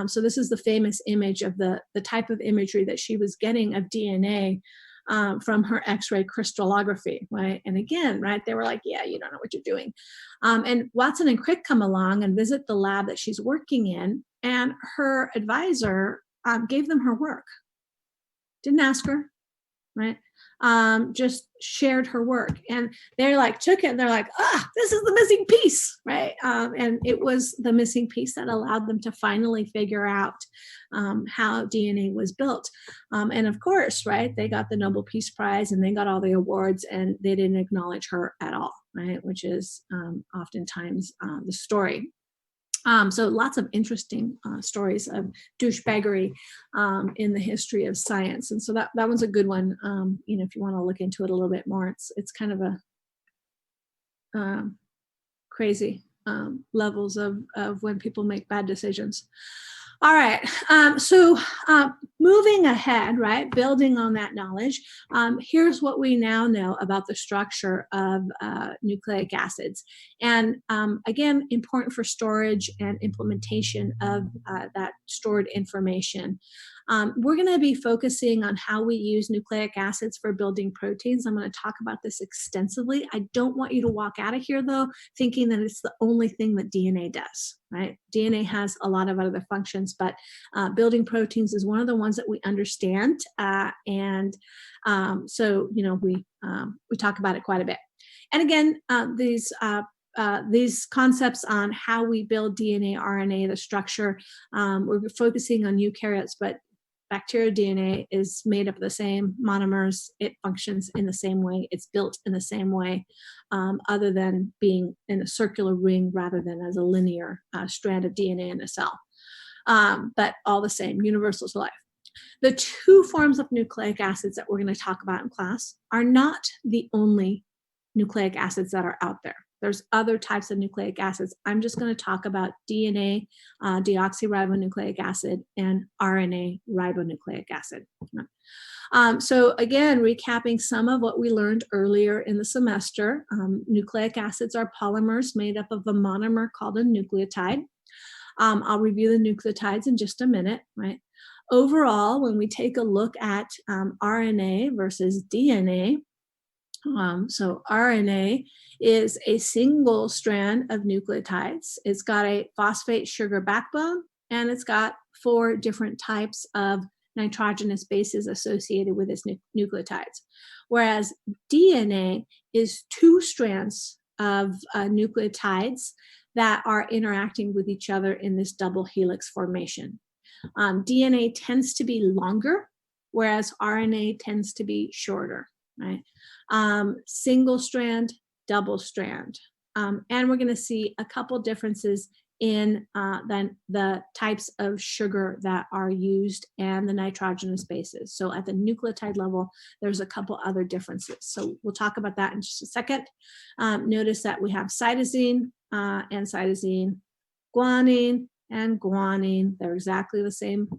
So this is the famous image of the type of imagery that she was getting of DNA from her X-ray crystallography, right? And again, right, they were like, yeah, you don't know what you're doing. And Watson and Crick come along and visit the lab that she's working in, and her advisor gave them her work. Didn't ask her, right? Just shared her work. And they're like, took it, and they're like, this is the missing piece, right? And it was the missing piece that allowed them to finally figure out how DNA was built. And of course, right, they got the Nobel Peace Prize and they got all the awards, and they didn't acknowledge her at all, right? Which is oftentimes the story. So lots of interesting stories of douchebaggery in the history of science. And so that one's a good one. If you want to look into it a little bit more, it's kind of a crazy levels of when people make bad decisions. All right. So moving ahead, right, building on that knowledge, here's what we now know about the structure of nucleic acids. And again, important for storage and implementation of that stored information. We're going to be focusing on how we use nucleic acids for building proteins. I'm going to talk about this extensively. I don't want you to walk out of here, though, thinking that it's the only thing that DNA does, right? DNA has a lot of other functions, but building proteins is one of the ones that we understand. So, we talk about it quite a bit. And again, these concepts on how we build DNA, RNA, the structure, we're focusing on eukaryotes, but bacterial DNA is made up of the same monomers. It functions in the same way. It's built in the same way, other than being in a circular ring rather than as a linear strand of DNA in a cell. But all the same, universal to life. The two forms of nucleic acids that we're going to talk about in class are not the only nucleic acids that are out there. There's other types of nucleic acids. I'm just going to talk about DNA, deoxyribonucleic acid, and RNA ribonucleic acid. So again, recapping some of what we learned earlier in the semester, nucleic acids are polymers made up of a monomer called a nucleotide. I'll review the nucleotides in just a minute, right? Overall, when we take a look at RNA versus DNA, so RNA is a single strand of nucleotides. It's got a phosphate sugar backbone, and it's got 4 different types of nitrogenous bases associated with its nucleotides. Whereas DNA is 2 strands of nucleotides that are interacting with each other in this double helix formation. DNA tends to be longer, whereas RNA tends to be shorter, right? Single strand, double strand. And we're going to see a couple differences in then the types of sugar that are used and the nitrogenous bases. So at the nucleotide level, there's a couple other differences. So we'll talk about that in just a second. Notice that we have cytosine and cytosine, guanine and guanine. They're exactly the same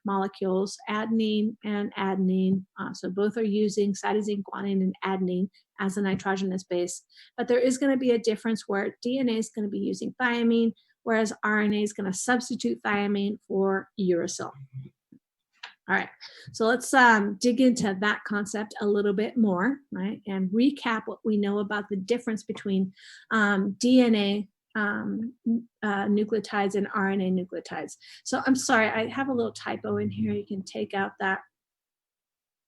molecules, adenine and adenine. So both are using cytosine, guanine, and adenine as a nitrogenous base. But there is going to be a difference where DNA is going to be using thiamine, whereas RNA is going to substitute thiamine for uracil. All right, so let's dig into that concept a little bit more, right? And recap what we know about the difference between DNA nucleotides and RNA nucleotides. So I'm sorry, I have a little typo in here. You can take out that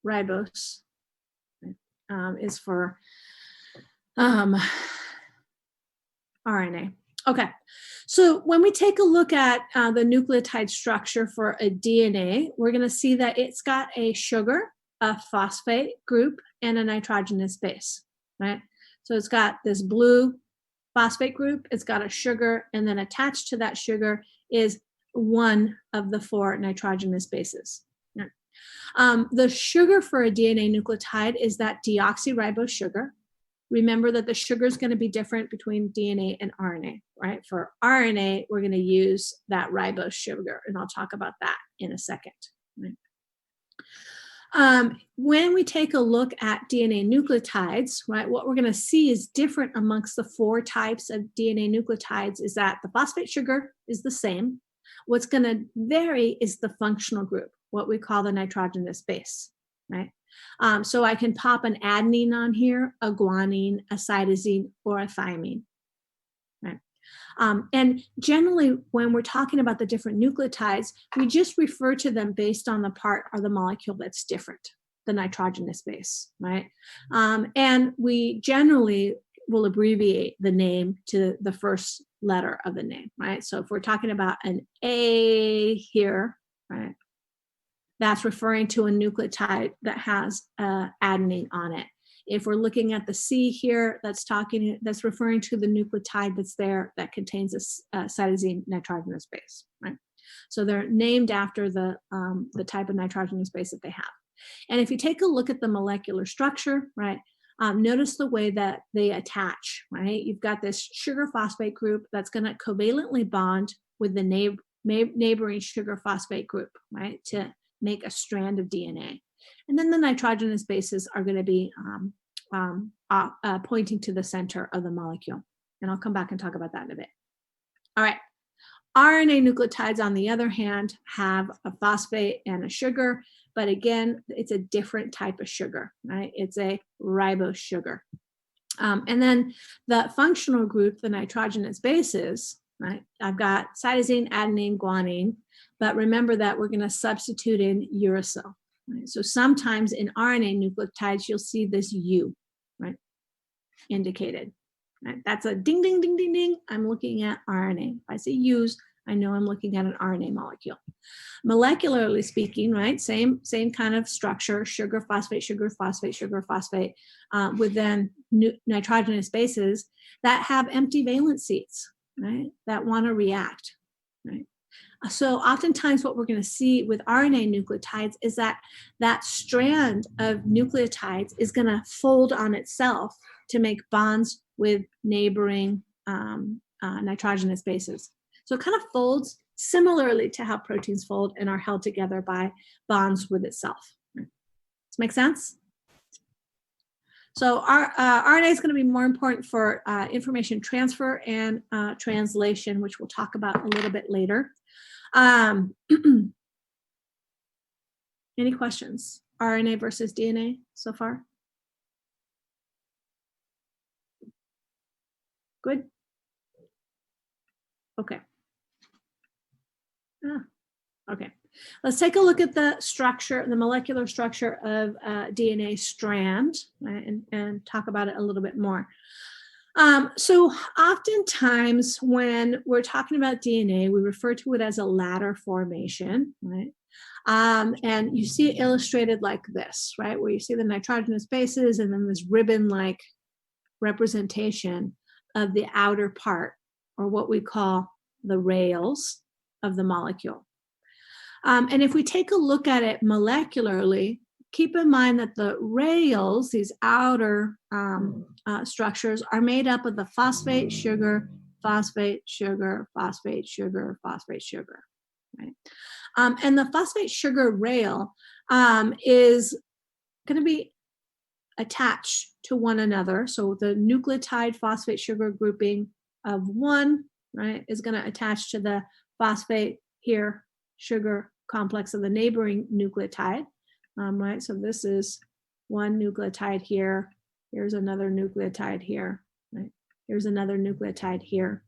ribose is for RNA. Okay, so when we take a look at the nucleotide structure for a DNA, we're going to see that it's got a sugar, a phosphate group, and a nitrogenous base, right? So it's got this blue phosphate group, it's got a sugar, and then attached to that sugar is one of the 4 nitrogenous bases. The sugar for a DNA nucleotide is that deoxyribose sugar. Remember that the sugar is going to be different between DNA and RNA, right? For RNA, we're going to use that ribose sugar, and I'll talk about that in a second. Right? When we take a look at DNA nucleotides, right, what we're going to see is different amongst the 4 types of DNA nucleotides is that the phosphate sugar is the same. What's going to vary is the functional group, what we call the nitrogenous base, right? So I can pop an adenine on here, a guanine, a cytosine, or a thymine, right? And generally, when we're talking about the different nucleotides, we just refer to them based on the part or the molecule that's different, the nitrogenous base, right? And we generally will abbreviate the name to the first letter of the name, right? So if we're talking about an A here, right, that's referring to a nucleotide that has adenine on it. If we're looking at the C here, that's referring to the nucleotide that's there that contains a cytosine nitrogenous base, right? So they're named after the type of nitrogenous base that they have. And if you take a look at the molecular structure, right, notice the way that they attach, right? You've got this sugar phosphate group that's going to covalently bond with the neighboring sugar phosphate group, right, to make a strand of DNA. And then the nitrogenous bases are going to be pointing to the center of the molecule. And I'll come back and talk about that in a bit. All right. RNA nucleotides, on the other hand, have a phosphate and a sugar, but again, it's a different type of sugar, right? It's a ribose sugar. And then the functional group, the nitrogenous bases, right? I've got cytosine, adenine, guanine, but remember that we're going to substitute in uracil. Right? So sometimes in RNA nucleotides, you'll see this U, right, indicated. Right? That's a ding, ding, ding, ding, ding. I'm looking at RNA. If I say U's, I know I'm looking at an RNA molecule. Molecularly speaking, right, same kind of structure, sugar, phosphate, sugar, phosphate, sugar, phosphate, with then nitrogenous bases that have empty valence sheets, right, that want to react, right? So oftentimes what we're going to see with RNA nucleotides is that that strand of nucleotides is going to fold on itself to make bonds with neighboring nitrogenous bases. So it kind of folds similarly to how proteins fold and are held together by bonds with itself. Does this make sense? So our RNA is going to be more important for information transfer and translation, which we'll talk about a little bit later. Any questions? RNA versus DNA so far? Good? Okay. Okay. Let's take a look at the structure, the molecular structure of DNA strand, right, and talk about it a little bit more. So oftentimes when we're talking about DNA, we refer to it as a ladder formation, right? And you see it illustrated like this, right? Where you see the nitrogenous bases and then this ribbon-like representation of the outer part, or what we call the rails of the molecule. And if we take a look at it molecularly, keep in mind that the rails, these outer structures, are made up of the phosphate, sugar, phosphate, sugar, phosphate, sugar, phosphate, sugar, right? And the phosphate sugar rail is going to be attached to one another. So the nucleotide phosphate sugar grouping of one, right, is going to attach to the phosphate here sugar complex of the neighboring nucleotide, right? So this is one nucleotide here. Here's another nucleotide here, right? Here's another nucleotide here.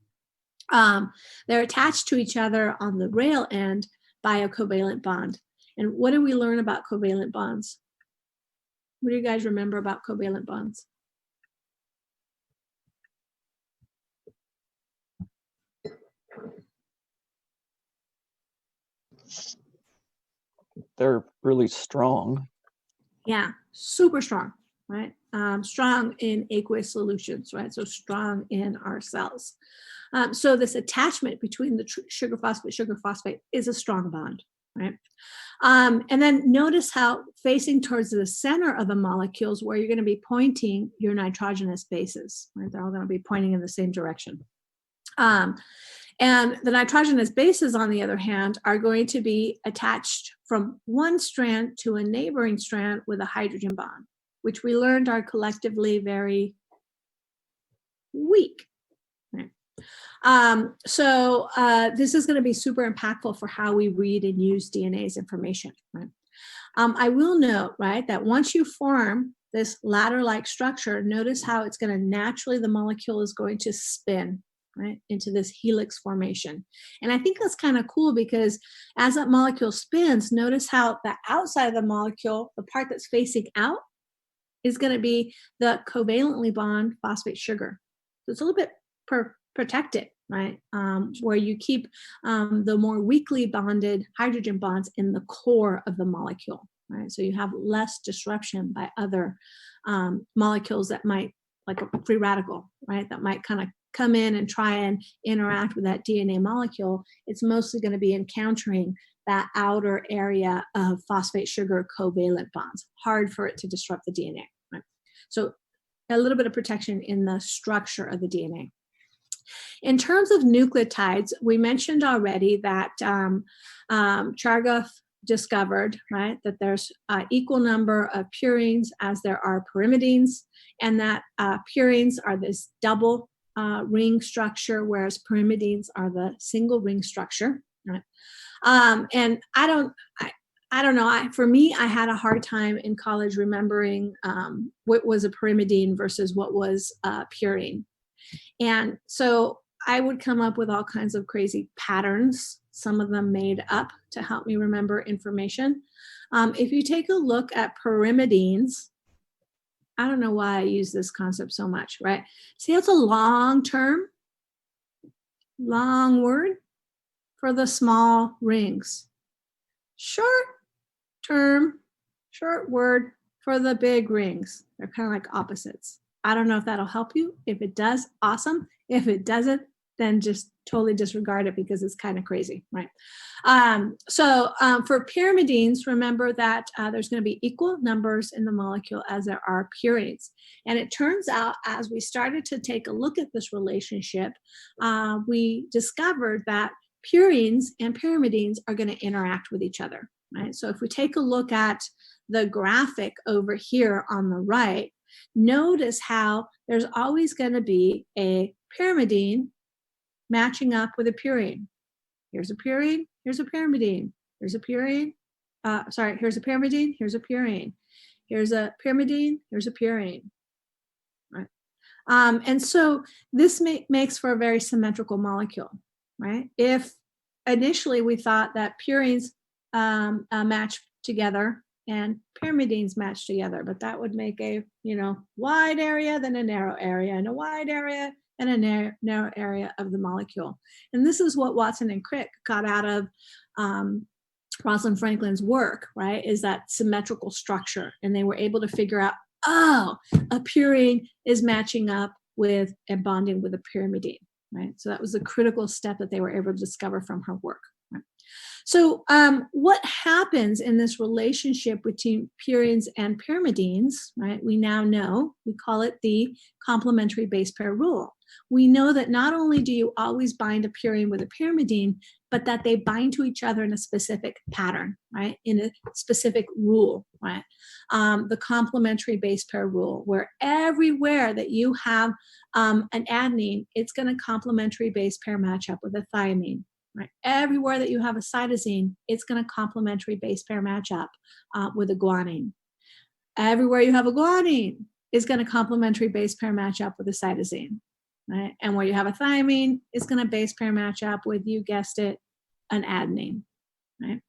They're attached to each other on the rail end by a covalent bond. And what do we learn about covalent bonds? What do you guys remember about covalent bonds? They're really strong. Yeah, super strong, right? Strong in aqueous solutions, right? So strong in our cells. So this attachment between the sugar phosphate is a strong bond, right? And then notice how facing towards the center of the molecules where you're going to be pointing your nitrogenous bases, right? They're all going to be pointing in the same direction. And the nitrogenous bases, on the other hand, are going to be attached from one strand to a neighboring strand with a hydrogen bond, which we learned are collectively very weak. Right? So this is going to be super impactful for how we read and use DNA's information. Right? I will note, right, that once you form this ladder-like structure, notice how it's going to naturally, the molecule is going to spin, right, into this helix formation. And I think that's kind of cool because as that molecule spins, notice how the outside of the molecule, the part that's facing out, is going to be the covalently bond phosphate sugar. So it's a little bit protected, right, where you keep the more weakly bonded hydrogen bonds in the core of the molecule. right? So you have less disruption by other molecules that might, like a free radical, right? That might kind of come in and try and interact with that DNA molecule. It's mostly going to be encountering that outer area of phosphate sugar covalent bonds. Hard for it to disrupt the DNA, right? So a little bit of protection in the structure of the DNA. In terms of nucleotides, we mentioned already that Chargaff discovered, right, that there's an equal number of purines as there are pyrimidines, and that purines are this double ring structure, whereas pyrimidines are the single ring structure, right? And I don't know. For me, I had a hard time in college remembering what was a pyrimidine versus what was purine. And so I would come up with all kinds of crazy patterns, some of them made up to help me remember information. If you take a look at pyrimidines, I don't know why I use this concept so much, right? See, it's a long word for the small rings. Short word for the big rings. They're kind of like opposites. I don't know if that'll help you. If it does, awesome. If it doesn't, then just totally disregard it because it's kind of crazy, right? So for pyrimidines, remember that there's going to be equal numbers in the molecule as there are purines. And it turns out, as we started to take a look at this relationship, we discovered that purines and pyrimidines are going to interact with each other, right? So if we take a look at the graphic over here on the right, notice how there's always going to be a pyrimidine matching up with a purine. Here's a purine, here's a pyrimidine. Here's a purine, here's a pyrimidine, here's a purine. Here's a pyrimidine, here's a purine, right? And so this makes for a very symmetrical molecule, right? If initially we thought that purines match together and pyrimidines match together, but that would make a, wide area, then a narrow area, and a wide area, and a narrow area of the molecule. And this is what Watson and Crick got out of Rosalind Franklin's work, right, is that symmetrical structure. And they were able to figure out, a purine is matching up with and bonding with a pyrimidine, right? So that was a critical step that they were able to discover from her work. Right? So what happens in this relationship between purines and pyrimidines, right? We now know, we call it the complementary base pair rule. We know that not only do you always bind a purine with a pyrimidine, but that they bind to each other in a specific pattern, right? In a specific rule, right? The complementary base pair rule, where everywhere that you have an adenine, it's going to complementary base pair match up with a thymine. Right. Everywhere that you have a cytosine, it's going to complementary base pair match up with a guanine. Everywhere you have a guanine is going to complementary base pair match up with a cytosine. Right? And where you have a thymine, it's going to base pair match up with, you guessed it, an adenine. Right?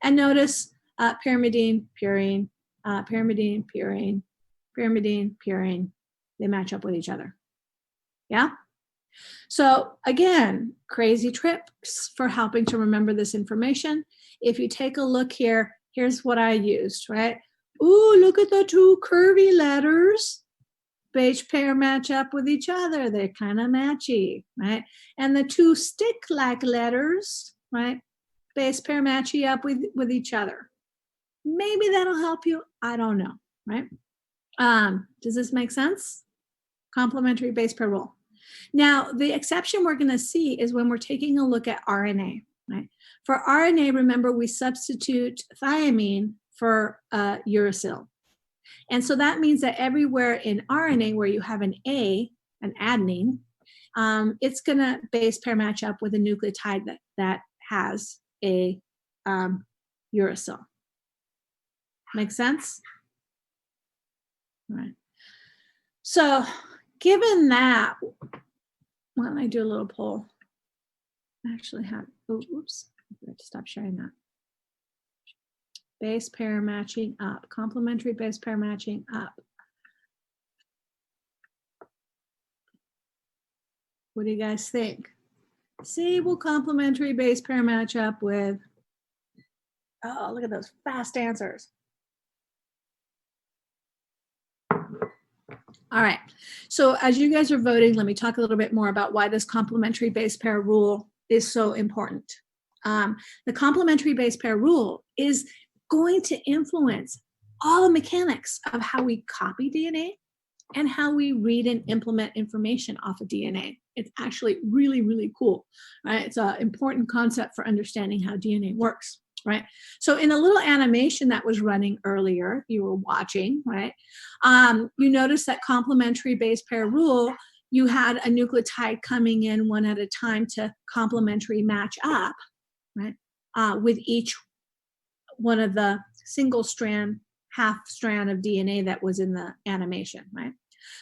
And notice pyrimidine, purine, pyrimidine, purine, pyrimidine, purine, they match up with each other. Yeah? So again, crazy tricks for helping to remember this information. If you take a look here, here's what I used, right? Ooh, look at the two curvy letters. Base pair match up with each other. They're kind of matchy, right? And the two stick-like letters, right? Base pair matchy up with each other. Maybe that'll help you. I don't know, right? Does this make sense? Complementary base pair rule. Now, the exception we're going to see is when we're taking a look at RNA, right? For RNA, remember, we substitute thiamine for uracil. And so that means that everywhere in RNA where you have an A, an adenine, it's going to base pair match up with a nucleotide that has a uracil. Make sense? All right. So given that, why don't I do a little poll? I actually have, oops, I have to stop sharing that. Base pair matching up, complementary base pair matching up. What do you guys think? C will complementary base pair match up with, oh, look at those fast answers. All right. So as you guys are voting, let me talk a little bit more about why this complementary base pair rule is so important. The complementary base pair rule is going to influence all the mechanics of how we copy DNA and how we read and implement information off of DNA. It's actually really, really cool, right? It's an important concept for understanding how DNA works, right? So in a little animation that was running earlier, you were watching, right? You notice that complementary base pair rule, you had a nucleotide coming in one at a time to complementary match up, right? With each one of the single strand, half strand of DNA that was in the animation, right?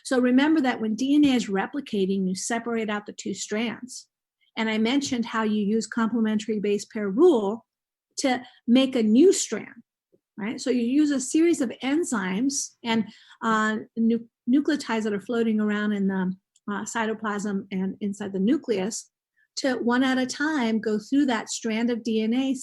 So remember that when DNA is replicating, you separate out the two strands. And I mentioned how you use complementary base pair rule to make a new strand, right? So you use a series of enzymes and nucleotides that are floating around in the cytoplasm and inside the nucleus to one at a time go through that strand of DNA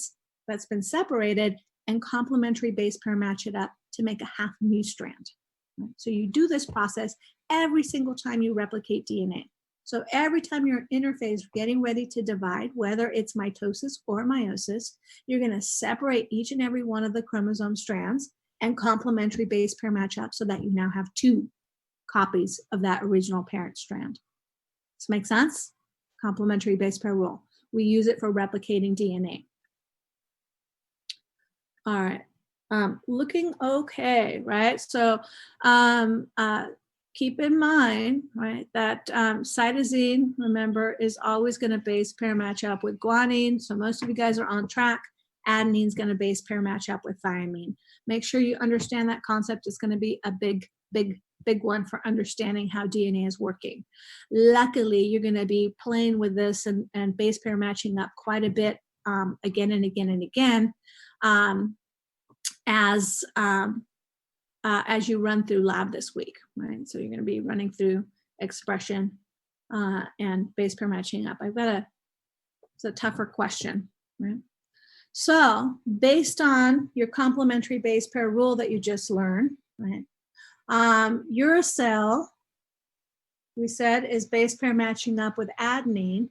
that's been separated and complementary base pair match it up to make a half new strand. Right? So you do this process every single time you replicate DNA. So every time you're interphase getting ready to divide, whether it's mitosis or meiosis, you're going to separate each and every one of the chromosome strands and complementary base pair match up so that you now have two copies of that original parent strand. Does this make sense? Complementary base pair rule. We use it for replicating DNA. All right. Looking okay, right? So keep in mind, right, that cytosine, remember, is always going to base pair match up with guanine. So most of you guys are on track. Adenine is going to base pair match up with thymine. Make sure you understand that concept is going to be a big one for understanding how DNA is working. Luckily, you're going to be playing with this and base pair matching up quite a bit again and again and again. As you run through lab this week, right? So you're going to be running through expression and base pair matching up. It's a tougher question, right? So based on your complementary base pair rule that you just learned, right? Uracil, we said, is base pair matching up with adenine.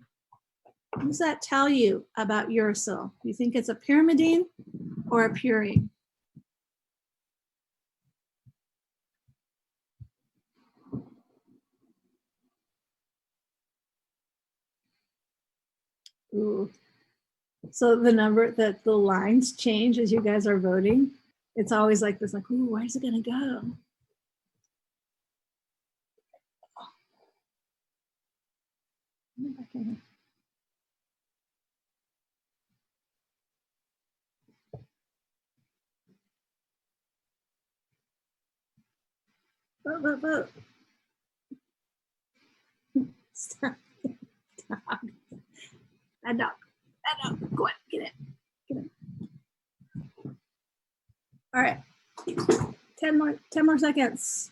What does that tell you about uracil? Do you think it's a pyrimidine or a purine? Ooh. So the lines change as you guys are voting. It's always like this, like, ooh, where's it gonna go? Vote. Stop. That dog. Go on, get it. All right. 10 more seconds.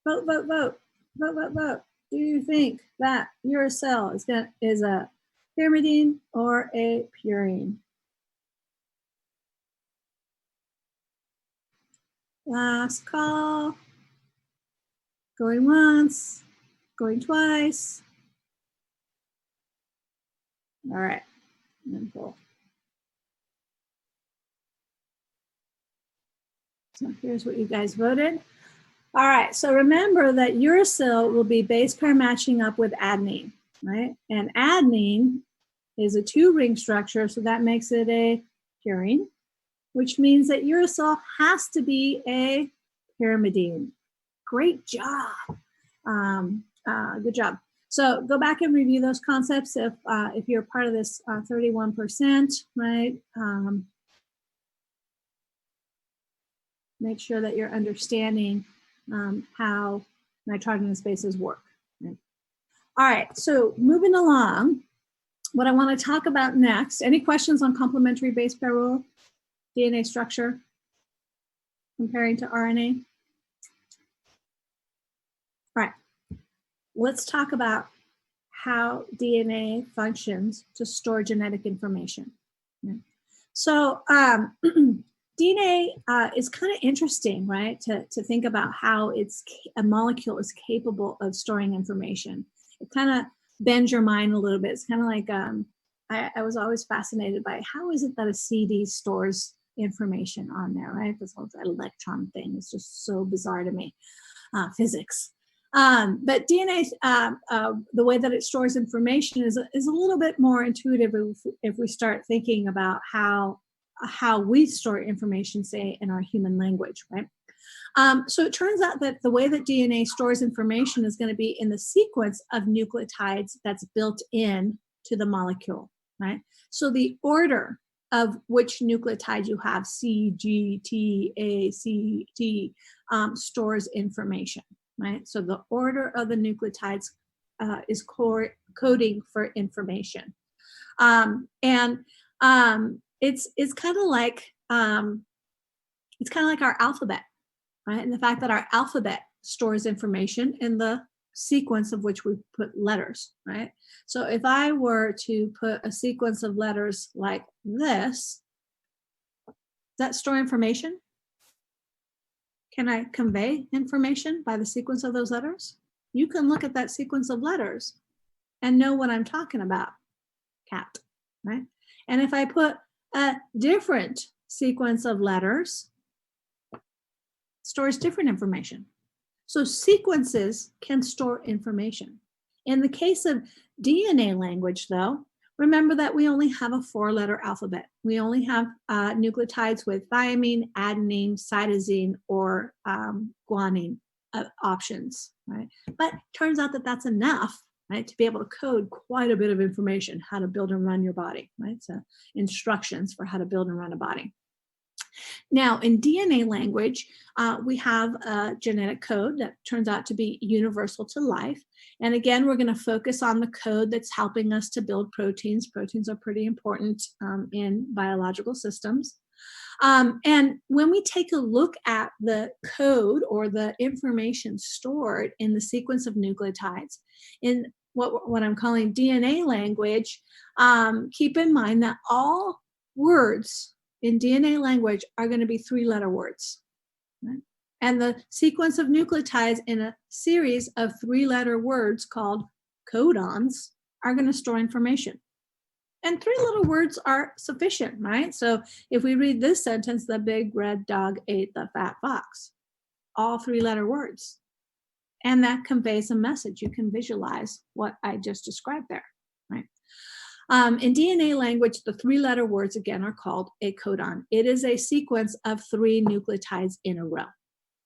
Vote. Do you think that uracil is a pyrimidine or a purine? Last call. Going once, going twice. All right. And then pull. So here's what you guys voted. All right, so remember that uracil will be base pair matching up with adenine, right? And adenine is a 2-ring structure, so that makes it a purine, which means that uracil has to be a pyrimidine. Great job. Good job. So go back and review those concepts if you're part of this 31%, right? Make sure that you're understanding how nitrogenous bases work. Right? All right, so moving along, what I want to talk about next, any questions on complementary base pair rule, DNA structure, comparing to RNA? All right, let's talk about how DNA functions to store genetic information. Right? So DNA is kind of interesting, right? To think about how a molecule is capable of storing information. It kind of bends your mind a little bit. It's kind of like I was always fascinated by how is it that a CD stores information on there, right? This whole electron thing is just so bizarre to me. Physics. But DNA, the way that it stores information is a little bit more intuitive if we start thinking about how we store information, say, in our human language, right? So it turns out that the way that DNA stores information is going to be in the sequence of nucleotides that's built in to the molecule, right? So the order of which nucleotide you have, C, G, T, A, C, T, stores information, right? So the order of the nucleotides is coding for information. It's kind of like our alphabet, right? And the fact that our alphabet stores information in the sequence of which we put letters, right? So if I were to put a sequence of letters like this, does that store information? Can I convey information by the sequence of those letters? You can look at that sequence of letters and know what I'm talking about, cat, right? And if I put a different sequence of letters, it stores different information. So sequences can store information. In the case of DNA language, though, remember that we only have a 4-letter alphabet. We only have nucleotides with thymine, adenine, cytosine, or guanine options, right? But turns out that that's enough, right, to be able to code quite a bit of information, how to build and run your body, right? So instructions for how to build and run a body. Now, in DNA language, we have a genetic code that turns out to be universal to life. And again, we're going to focus on the code that's helping us to build proteins. Proteins are pretty important in biological systems. And when we take a look at the code or the information stored in the sequence of nucleotides in what I'm calling DNA language, keep in mind that all words in DNA language are going to be 3-letter words. Right? And the sequence of nucleotides in a series of 3-letter words called codons are going to store information. And 3-letter words are sufficient, right? So if we read this sentence, the big red dog ate the fat fox, all 3-letter words. And that conveys a message. You can visualize what I just described there, right? In DNA language, the 3-letter words, again, are called a codon. It is a sequence of 3 nucleotides in a row,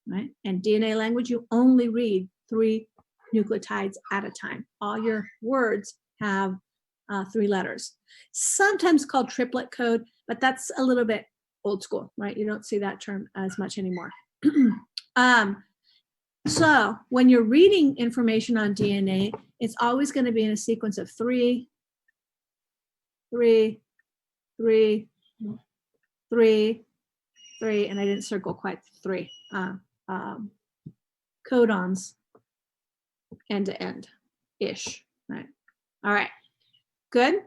right? In DNA language, you only read 3 nucleotides at a time. All your words have 3 letters, sometimes called triplet code, but that's a little bit old school, right? You don't see that term as much anymore. So when you're reading information on DNA, it's always going to be in a sequence of 3, 3, 3, 3, 3, and I didn't circle quite 3 codons end to end ish, right? All right, good.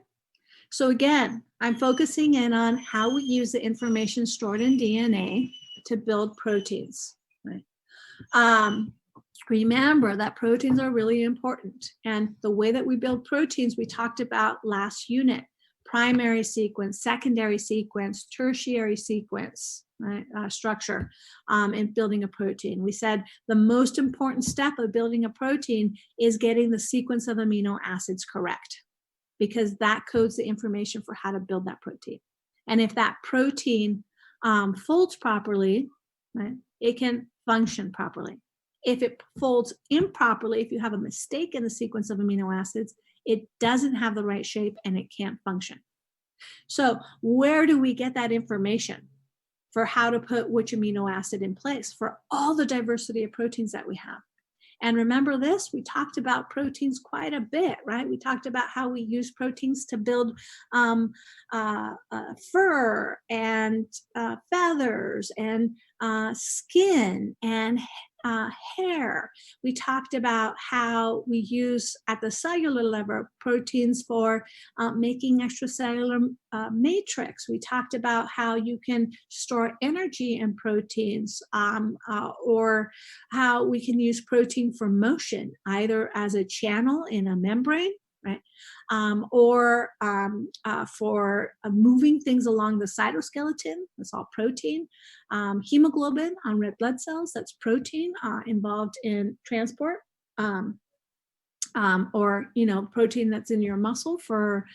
So again, I'm focusing in on how we use the information stored in DNA to build proteins, right? Remember that proteins are really important, and the way that we build proteins we talked about last unit: primary sequence, secondary sequence, tertiary sequence, right? Structure in building a protein. We said the most important step of building a protein is getting the sequence of amino acids correct, because that codes the information for how to build that protein. And if that protein folds properly, right, it can function properly. If it folds improperly, if you have a mistake in the sequence of amino acids, it doesn't have the right shape and it can't function. So where do we get that information for how to put which amino acid in place for all the diversity of proteins that we have? And remember this, we talked about proteins quite a bit, right? We talked about how we use proteins to build fur and feathers and skin and hair. We talked about how we use at the cellular level proteins for making extracellular matrix. We talked about how you can store energy in proteins, or how we can use protein for motion, either as a channel in a membrane, right? Or for moving things along the cytoskeleton, that's all protein. Hemoglobin on red blood cells, that's protein involved in transport. Or, protein that's in your muscle for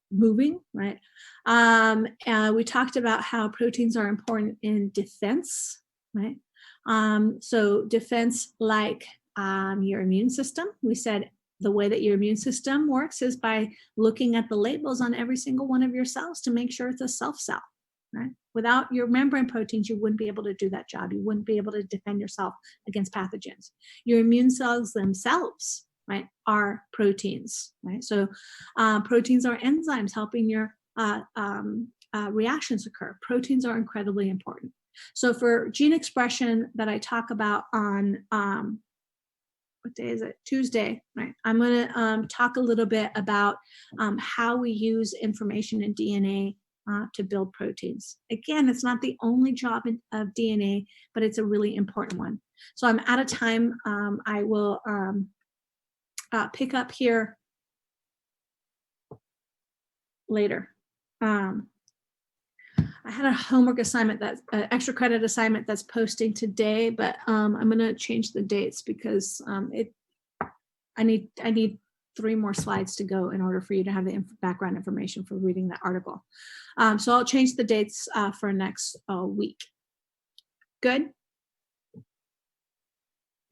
moving, right? We talked about how proteins are important in defense, right? So defense, like your immune system. We said the way that your immune system works is by looking at the labels on every single one of your cells to make sure it's a self cell, right? Without your membrane proteins, you wouldn't be able to do that job. You wouldn't be able to defend yourself against pathogens. Your immune cells themselves, right, are proteins, right? So proteins are enzymes helping your reactions occur. Proteins are incredibly important. So for gene expression that I talk about on, what day is it? Tuesday, right? I'm going to talk a little bit about how we use information in DNA to build proteins. Again, it's not the only job of DNA, but it's a really important one. So I'm out of time. I will pick up here later. I had a homework assignment, that's an extra credit assignment that's posting today, but I'm going to change the dates because I need 3 more slides to go in order for you to have the background information for reading that article. So I'll change the dates for next week. Good?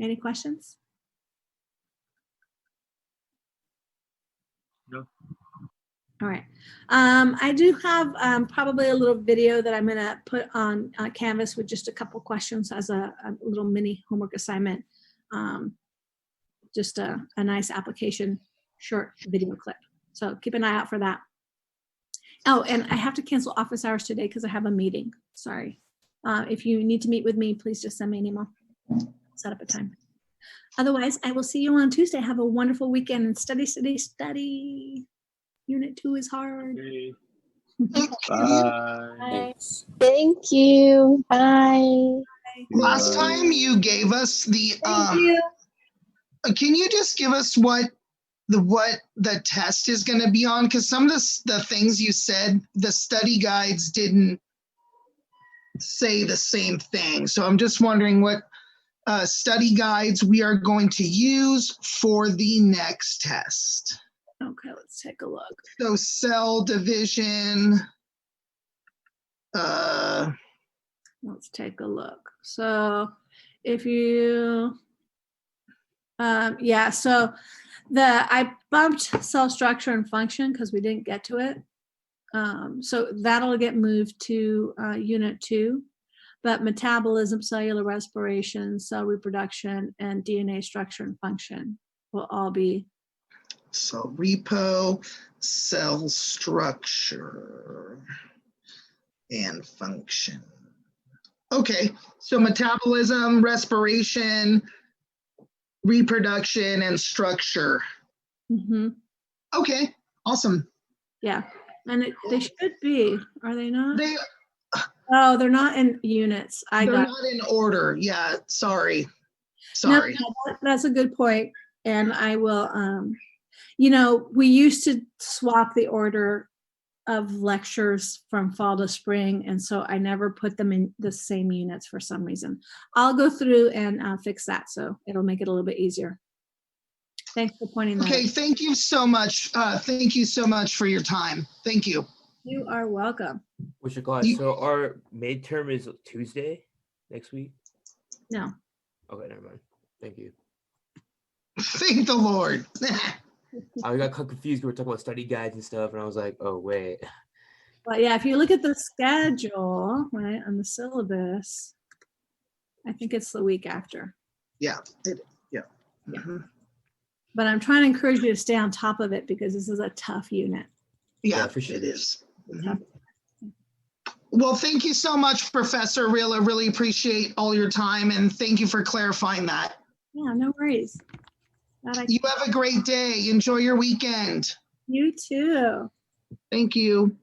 Any questions? No. All right. I do have probably a little video that I'm going to put on Canvas with just a couple questions as a little mini homework assignment. Just a nice application short video clip. So keep an eye out for that. Oh, and I have to cancel office hours today because I have a meeting. Sorry. If you need to meet with me, please just send me an email. Set up a time. Otherwise, I will see you on Tuesday. Have a wonderful weekend and study, study, study. Unit 2 is hard. Okay. Bye. Bye. Thank you. Bye. Last time you gave us the Thank you. can you just give us what the test is going to be on? Because some of the things you said, the study guides didn't say the same thing. So I'm just wondering what study guides we are going to use for the next test. Okay, let's take a look. So cell division. Let's take a look. So if you, yeah, so I bumped cell structure and function because we didn't get to it. So that'll get moved to unit 2, but metabolism, cellular respiration, cell reproduction, and DNA structure and function will all be. Cell repo, cell structure, and function. Okay, so metabolism, respiration, reproduction, and structure. Mm-hmm. Okay, awesome. Yeah, and they should be, are they not? They're They're not in units. not in order. Yeah, sorry. No, that's a good point. And I will, we used to swap the order of lectures from fall to spring, and so I never put them in the same units for some reason. I'll go through and fix that, so it'll make it a little bit easier. Thanks for pointing that out. Okay, thank you so much. Thank you so much for your time. Thank you. You are welcome. What's your class? So our midterm is Tuesday next week? No. Okay, never mind. Thank you. Thank the Lord. I got confused. We were talking about study guides and stuff, and I was like, oh, wait. Well, yeah, if you look at the schedule, right, on the syllabus, I think it's the week after. Yeah. Mhm. But I'm trying to encourage you to stay on top of it because this is a tough unit. Yeah, Yeah, for sure. it is. Mhm. Well, thank you so much, Professor Rilla. Really appreciate all your time and thank you for clarifying that. Yeah, no worries. Glad I- You have a great day. Enjoy your weekend. You too. Thank you.